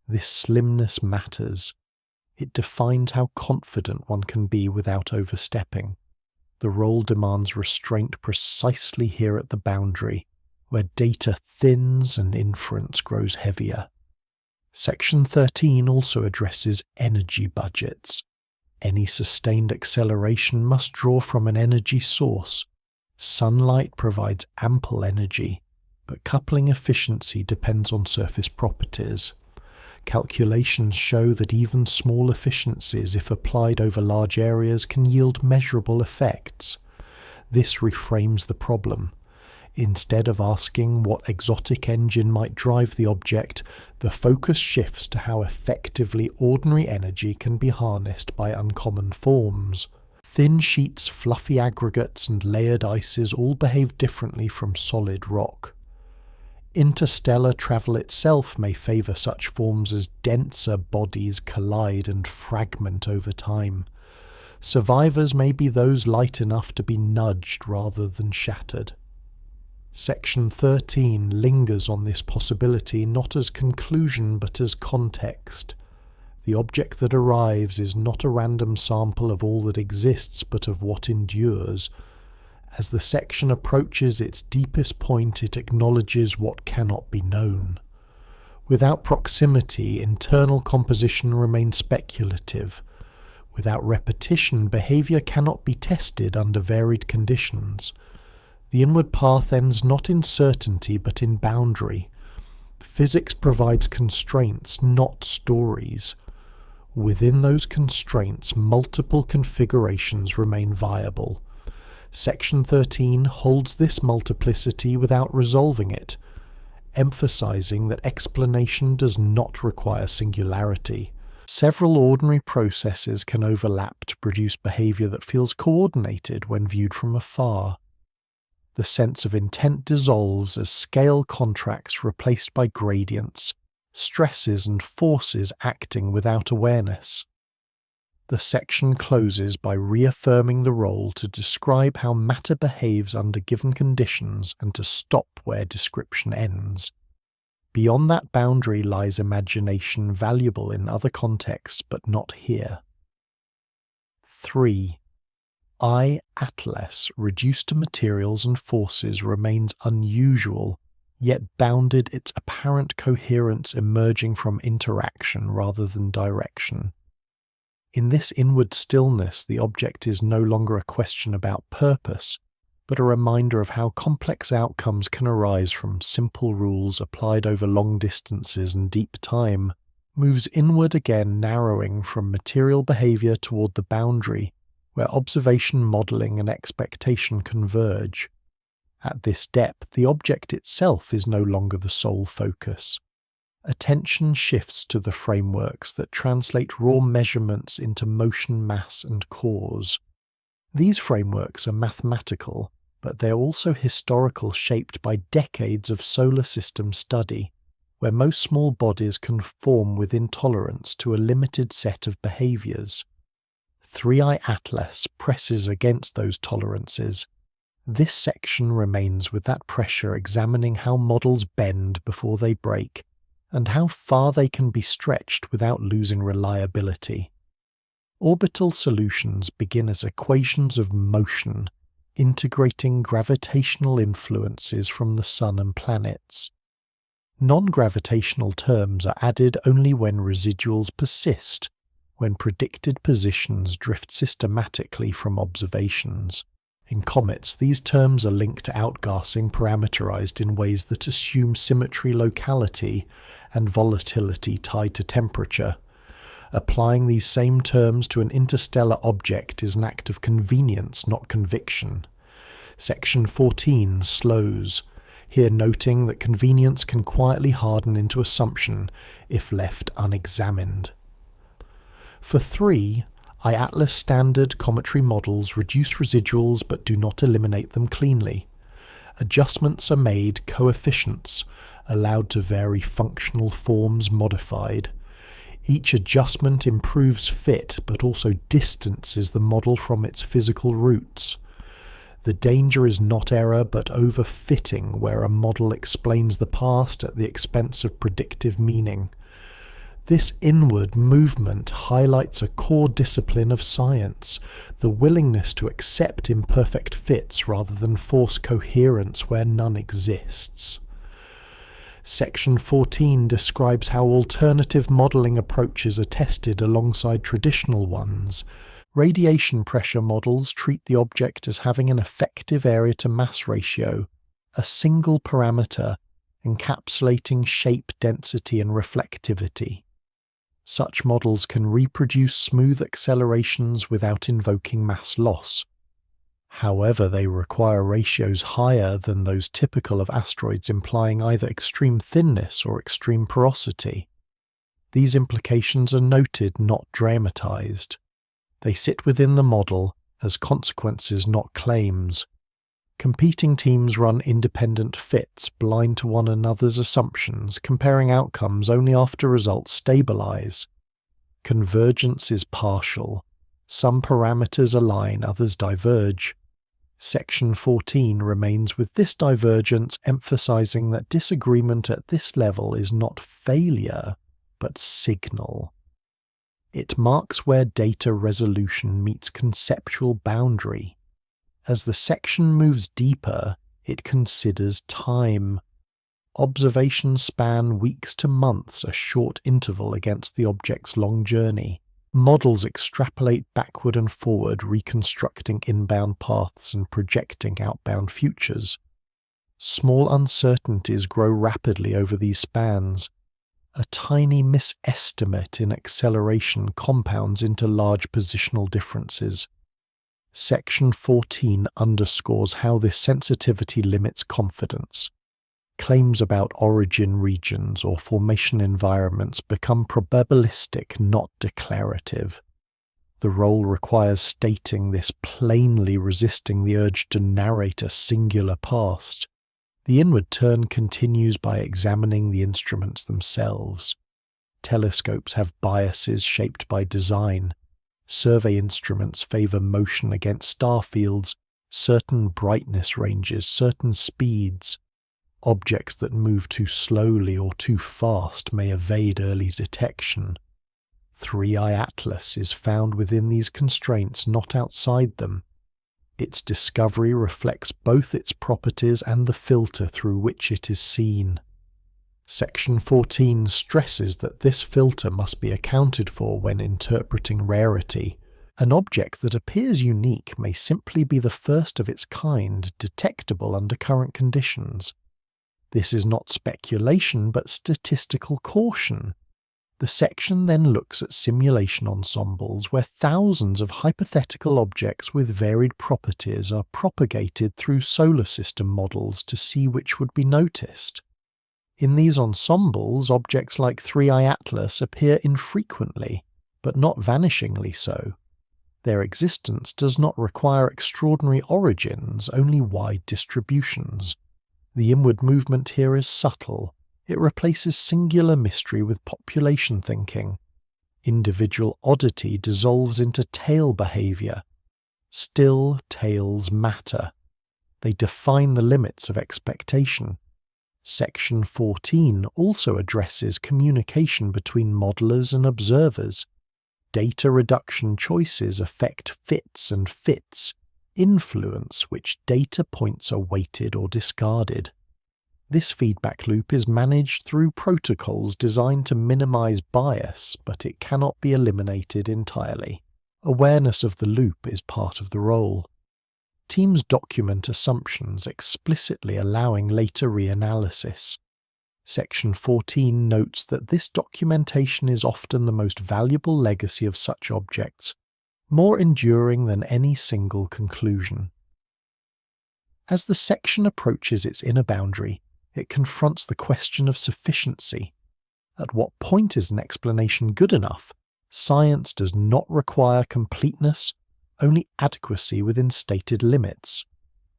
This slimness matters. It defines how confident one can be without overstepping. The role demands restraint precisely here at the boundary, where data thins and inference grows heavier. Section 13 also addresses energy budgets. Any sustained acceleration must draw from an energy source. Sunlight provides ample energy, but coupling efficiency depends on surface properties. Calculations show that even small efficiencies, if applied over large areas, can yield measurable effects. This reframes the problem. Instead of asking what exotic engine might drive the object, the focus shifts to how effectively ordinary energy can be harnessed by uncommon forms. Thin sheets, fluffy aggregates, and layered ices all behave differently from solid rock. Interstellar travel itself may favour such forms as denser bodies collide and fragment over time. Survivors may be those light enough to be nudged rather than shattered. Section 13 lingers on this possibility not as conclusion but as context. The object that arrives is not a random sample of all that exists but of what endures. As the section approaches its deepest point, it acknowledges what cannot be known. Without proximity, internal composition remains speculative. Without repetition, behaviour cannot be tested under varied conditions. The inward path ends not in certainty but in boundary. Physics provides constraints, not stories. Within those constraints, multiple configurations remain viable. Section 13 holds this multiplicity without resolving it, emphasizing that explanation does not require singularity. Several ordinary processes can overlap to produce behavior that feels coordinated when viewed from afar. The sense of intent dissolves as scale contracts replaced by gradients, stresses and forces acting without awareness. The section closes by reaffirming the role to describe how matter behaves under given conditions and to stop where description ends. Beyond that boundary lies imagination, valuable in other contexts but not here. 3. I Atlas, reduced to materials and forces, remains unusual, yet bounded, its apparent coherence emerging from interaction rather than direction. In this inward stillness, the object is no longer a question about purpose, but a reminder of how complex outcomes can arise from simple rules applied over long distances and deep time, moves inward again, narrowing from material behaviour toward the boundary, where observation, modelling and expectation converge. At this depth, the object itself is no longer the sole focus. Attention shifts to the frameworks that translate raw measurements into motion, mass and cause. These frameworks are mathematical, but they're also historical, shaped by decades of solar system study, where most small bodies conform within tolerance to a limited set of behaviours. 3i Atlas presses against those tolerances. This section remains with that pressure, examining how models bend before they break, and how far they can be stretched without losing reliability. Orbital solutions begin as equations of motion, integrating gravitational influences from the Sun and planets. Non-gravitational terms are added only when residuals persist, when predicted positions drift systematically from observations. In comets, these terms are linked to outgassing parameterized in ways that assume symmetry, locality, and volatility tied to temperature. Applying these same terms to an interstellar object is an act of convenience, not conviction. Section 14 slows, here noting that convenience can quietly harden into assumption if left unexamined. For 3, IATLAS standard cometry models reduce residuals but do not eliminate them cleanly. Adjustments are made, coefficients allowed to vary, functional forms modified. Each adjustment improves fit but also distances the model from its physical roots. The danger is not error but overfitting, where a model explains the past at the expense of predictive meaning. This inward movement highlights a core discipline of science, the willingness to accept imperfect fits rather than force coherence where none exists. Section 14 describes how alternative modelling approaches are tested alongside traditional ones. Radiation pressure models treat the object as having an effective area-to-mass ratio, a single parameter encapsulating shape, density, and reflectivity. Such models can reproduce smooth accelerations without invoking mass loss. However, they require ratios higher than those typical of asteroids, implying either extreme thinness or extreme porosity. These implications are noted, not dramatized. They sit within the model as consequences, not claims. Competing teams run independent fits, blind to one another's assumptions, comparing outcomes only after results stabilize. Convergence is partial. Some parameters align, others diverge. Section 14 remains with this divergence, emphasizing that disagreement at this level is not failure, but signal. It marks where data resolution meets conceptual boundary. As the section moves deeper, it considers time. Observations span weeks to months, a short interval against the object's long journey. Models extrapolate backward and forward, reconstructing inbound paths and projecting outbound futures. Small uncertainties grow rapidly over these spans. A tiny misestimate in acceleration compounds into large positional differences. Section 14 underscores how this sensitivity limits confidence. Claims about origin regions or formation environments become probabilistic, not declarative. The role requires stating this plainly, resisting the urge to narrate a singular past. The inward turn continues by examining the instruments themselves. Telescopes have biases shaped by design. Survey instruments favor motion against star fields, certain brightness ranges, certain speeds. Objects that move too slowly or too fast may evade early detection. 3i Atlas is found within these constraints, not outside them. Its discovery reflects both its properties and the filter through which it is seen. Section 14 stresses that this filter must be accounted for when interpreting rarity. An object that appears unique may simply be the first of its kind, detectable under current conditions. This is not speculation, but statistical caution. The section then looks at simulation ensembles where thousands of hypothetical objects with varied properties are propagated through solar system models to see which would be noticed. In these ensembles, objects like 3i Atlas appear infrequently, but not vanishingly so. Their existence does not require extraordinary origins, only wide distributions. The inward movement here is subtle. It replaces singular mystery with population thinking. Individual oddity dissolves into tail behavior. Still, tails matter. They define the limits of expectation. Section 14 also addresses communication between modelers and observers. Data reduction choices affect fits and fits, influence which data points are weighted or discarded. This feedback loop is managed through protocols designed to minimize bias, but it cannot be eliminated entirely. Awareness of the loop is part of the role. teams document assumptions explicitly allowing later reanalysis. Section 14 notes that this documentation is often the most valuable legacy of such objects, more enduring than any single conclusion. As the section approaches its inner boundary, it confronts the question of sufficiency. At what point is an explanation good enough? Science does not require completeness, only adequacy within stated limits.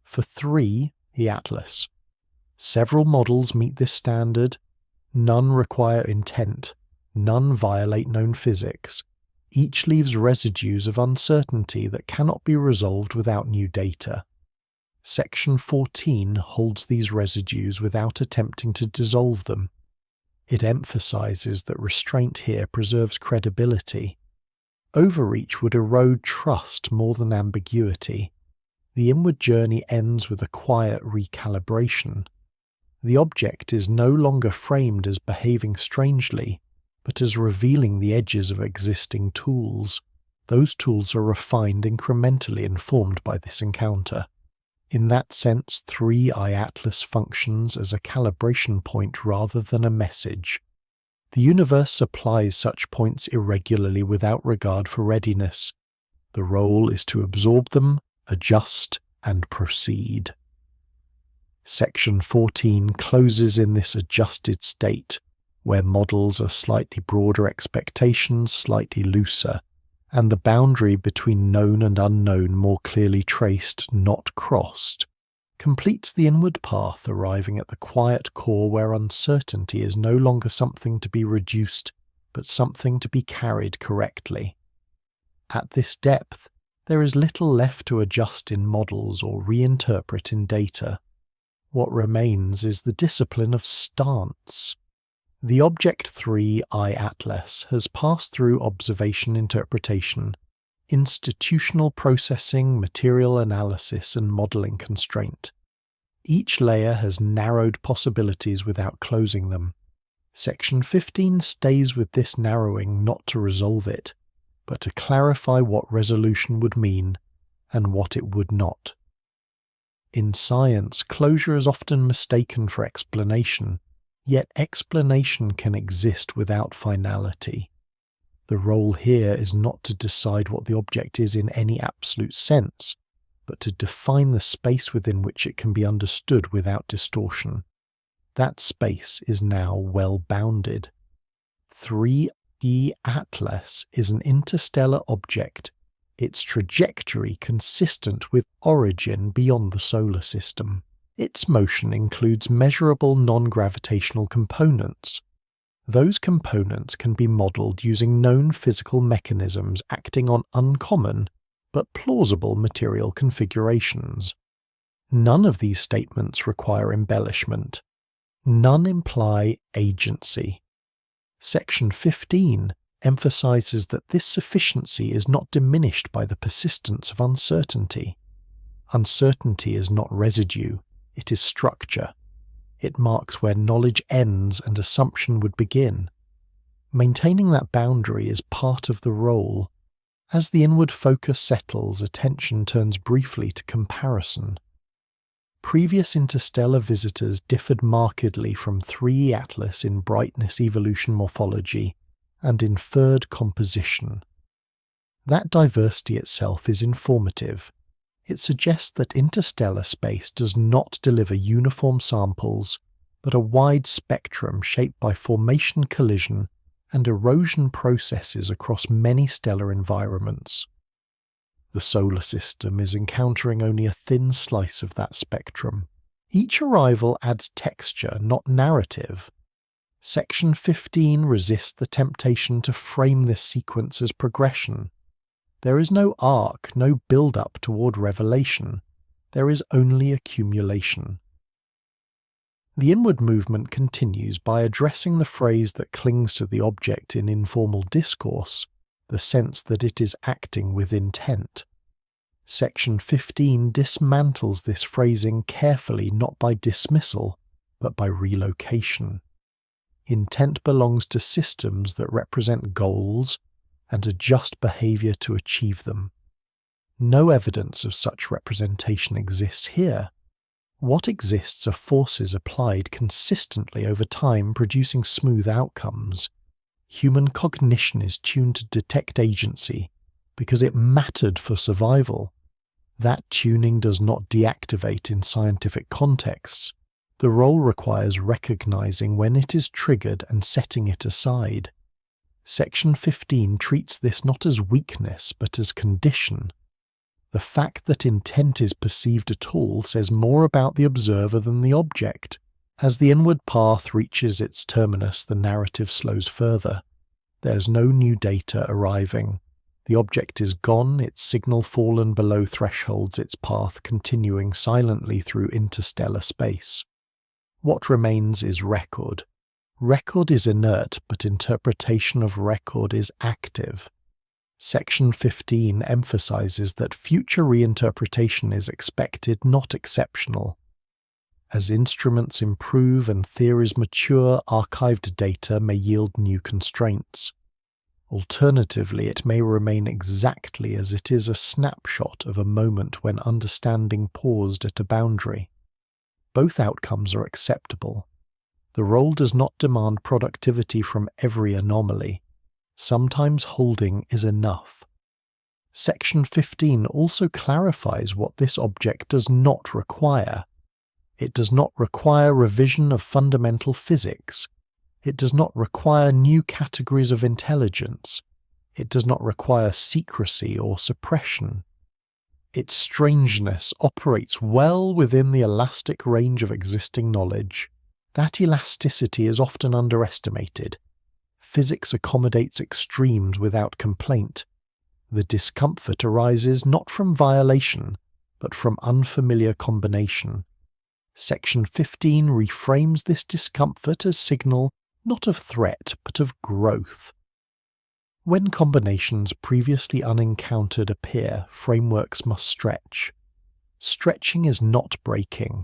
For 3, the Atlas. Several models meet this standard. None require intent. None violate known physics. Each leaves residues of uncertainty that cannot be resolved without new data. Section 14 holds these residues without attempting to dissolve them. It emphasizes that restraint here preserves credibility. Overreach would erode trust more than ambiguity. The inward journey ends with a quiet recalibration. The object is no longer framed as behaving strangely, but as revealing the edges of existing tools. Those tools are refined incrementally informed by this encounter. In that sense, 3i Atlas functions as a calibration point rather than a message. The universe supplies such points irregularly without regard for readiness. The role is to absorb them, adjust, and proceed. Section 14 closes in this adjusted state, where models are slightly broader expectations, slightly looser, and the boundary between known and unknown more clearly traced, not crossed, completes the inward path, arriving at the quiet core where uncertainty is no longer something to be reduced, but something to be carried correctly. At this depth, there is little left to adjust in models or reinterpret in data. What remains is the discipline of stance. The Object 3i Atlas has passed through observation interpretation, institutional processing, material analysis, and modeling constraint. Each layer has narrowed possibilities without closing them. Section 15 stays with this narrowing not to resolve it, but to clarify what resolution would mean and what it would not. In science, closure is often mistaken for explanation, yet explanation can exist without finality. The role here is not to decide what the object is in any absolute sense, but to define the space within which it can be understood without distortion. That space is now well bounded. 3e Atlas is an interstellar object, its trajectory consistent with origin beyond the solar system. Its motion includes measurable non-gravitational components. Those components can be modelled using known physical mechanisms acting on uncommon but plausible material configurations. None of these statements require embellishment. None imply agency. Section 15 emphasizes that this sufficiency is not diminished by the persistence of uncertainty. Uncertainty is not residue, it is structure. It marks where knowledge ends and assumption would begin. Maintaining that boundary is part of the role. As the inward focus settles, attention turns briefly to comparison. Previous interstellar visitors differed markedly from 3e Atlas in brightness evolution morphology and inferred composition. That diversity itself is informative. It suggests that interstellar space does not deliver uniform samples, but a wide spectrum shaped by formation collision and erosion processes across many stellar environments. The solar system is encountering only a thin slice of that spectrum. Each arrival adds texture, not narrative. Section 15 resists the temptation to frame this sequence as progression. There is no arc, no build-up toward revelation. There is only accumulation. The inward movement continues by addressing the phrase that clings to the object in informal discourse, the sense that it is acting with intent. Section 15 dismantles this phrasing carefully, not by dismissal, but by relocation. Intent belongs to systems that represent goals and adjust behavior to achieve them. No evidence of such representation exists here. What exists are forces applied consistently over time, producing smooth outcomes. Human cognition is tuned to detect agency because it mattered for survival. That tuning does not deactivate in scientific contexts. The role requires recognizing when it is triggered and setting it aside. Section 15 treats this not as weakness but as condition. The fact that intent is perceived at all says more about the observer than the object. As the inward path reaches its terminus, the narrative slows further. There's no new data arriving. The object is gone, its signal fallen below thresholds, its path continuing silently through interstellar space. What remains is record. Record is inert, but interpretation of record is active. Section 15 emphasizes that future reinterpretation is expected, not exceptional. As instruments improve and theories mature, archived data may yield new constraints. Alternatively, it may remain exactly as it is, a snapshot of a moment when understanding paused at a boundary. Both outcomes are acceptable. The role does not demand productivity from every anomaly. Sometimes holding is enough. Section 15 also clarifies what this object does not require. It does not require revision of fundamental physics. It does not require new categories of intelligence. It does not require secrecy or suppression. Its strangeness operates well within the elastic range of existing knowledge. That elasticity is often underestimated. Physics accommodates extremes without complaint. The discomfort arises not from violation, but from unfamiliar combination. Section 15 reframes this discomfort as signal not of threat, but of growth. When combinations previously unencountered appear, frameworks must stretch. Stretching is not breaking.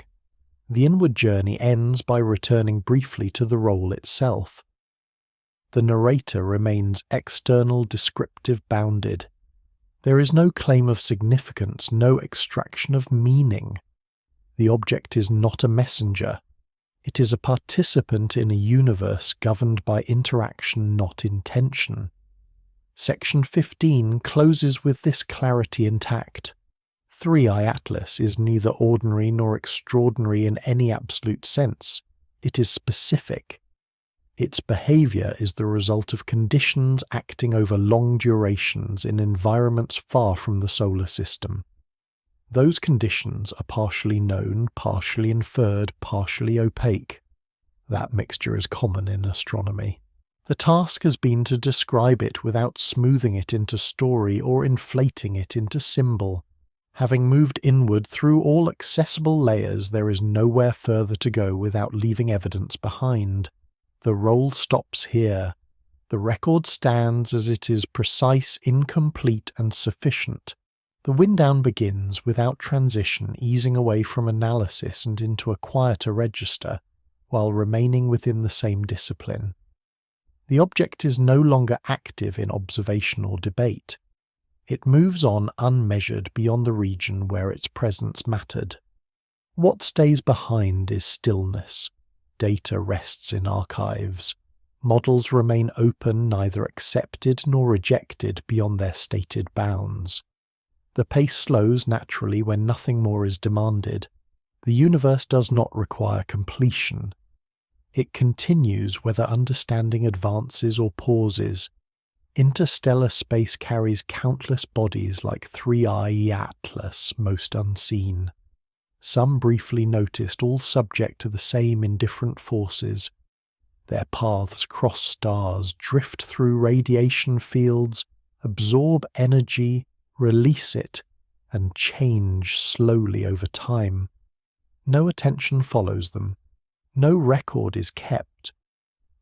The inward journey ends by returning briefly to the role itself. The narrator remains external, descriptive, bounded. There is no claim of significance, no extraction of meaning. The object is not a messenger. It is a participant in a universe governed by interaction, not intention. Section 15 closes with this clarity intact. 3i Atlas is neither ordinary nor extraordinary in any absolute sense. It is specific. Its behavior is the result of conditions acting over long durations in environments far from the solar system. Those conditions are partially known, partially inferred, partially opaque. That mixture is common in astronomy. The task has been to describe it without smoothing it into story or inflating it into symbol. Having moved inward through all accessible layers, there is nowhere further to go without leaving evidence behind. The role stops here. The record stands as it is, precise, incomplete, and sufficient. The wind down begins without transition, easing away from analysis and into a quieter register, while remaining within the same discipline. The object is no longer active in observation or debate. It moves on unmeasured beyond the region where its presence mattered. What stays behind is stillness. Data rests in archives. Models remain open, neither accepted nor rejected beyond their stated bounds. The pace slows naturally when nothing more is demanded. The universe does not require completion. It continues whether understanding advances or pauses. Interstellar space carries countless bodies like 3i Atlas, most unseen. Some briefly noticed, all subject to the same indifferent forces. Their paths cross stars, drift through radiation fields, absorb energy, release it, and change slowly over time. No attention follows them. No record is kept.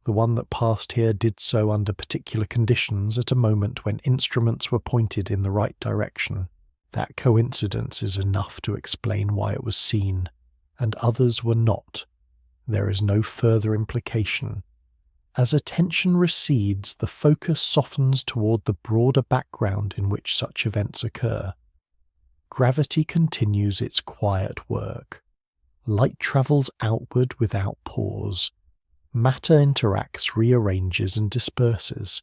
The one that passed here did so under particular conditions at a moment when instruments were pointed in the right direction. That coincidence is enough to explain why it was seen, and others were not. There is no further implication. As attention recedes, the focus softens toward the broader background in which such events occur. Gravity continues its quiet work. Light travels outward without pause. Matter interacts, rearranges, and disperses.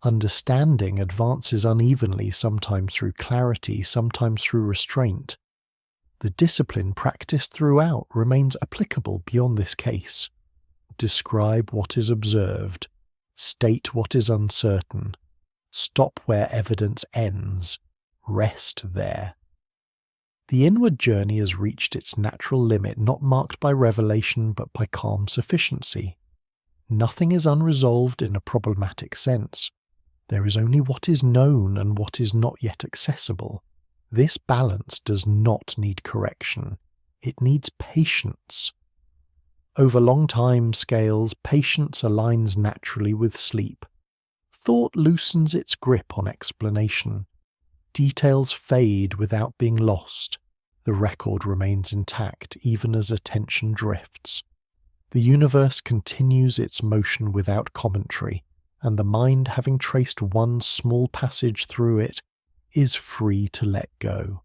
Understanding advances unevenly, sometimes through clarity, sometimes through restraint. The discipline practiced throughout remains applicable beyond this case. Describe what is observed. State what is uncertain. Stop where evidence ends. Rest there. The inward journey has reached its natural limit, not marked by revelation but by calm sufficiency. Nothing is unresolved in a problematic sense. There is only what is known and what is not yet accessible. This balance does not need correction. It needs patience. Over long time scales, patience aligns naturally with sleep. Thought loosens its grip on explanation. Details fade without being lost. The record remains intact even as attention drifts. The universe continues its motion without commentary, and the mind, having traced one small passage through it, is free to let go.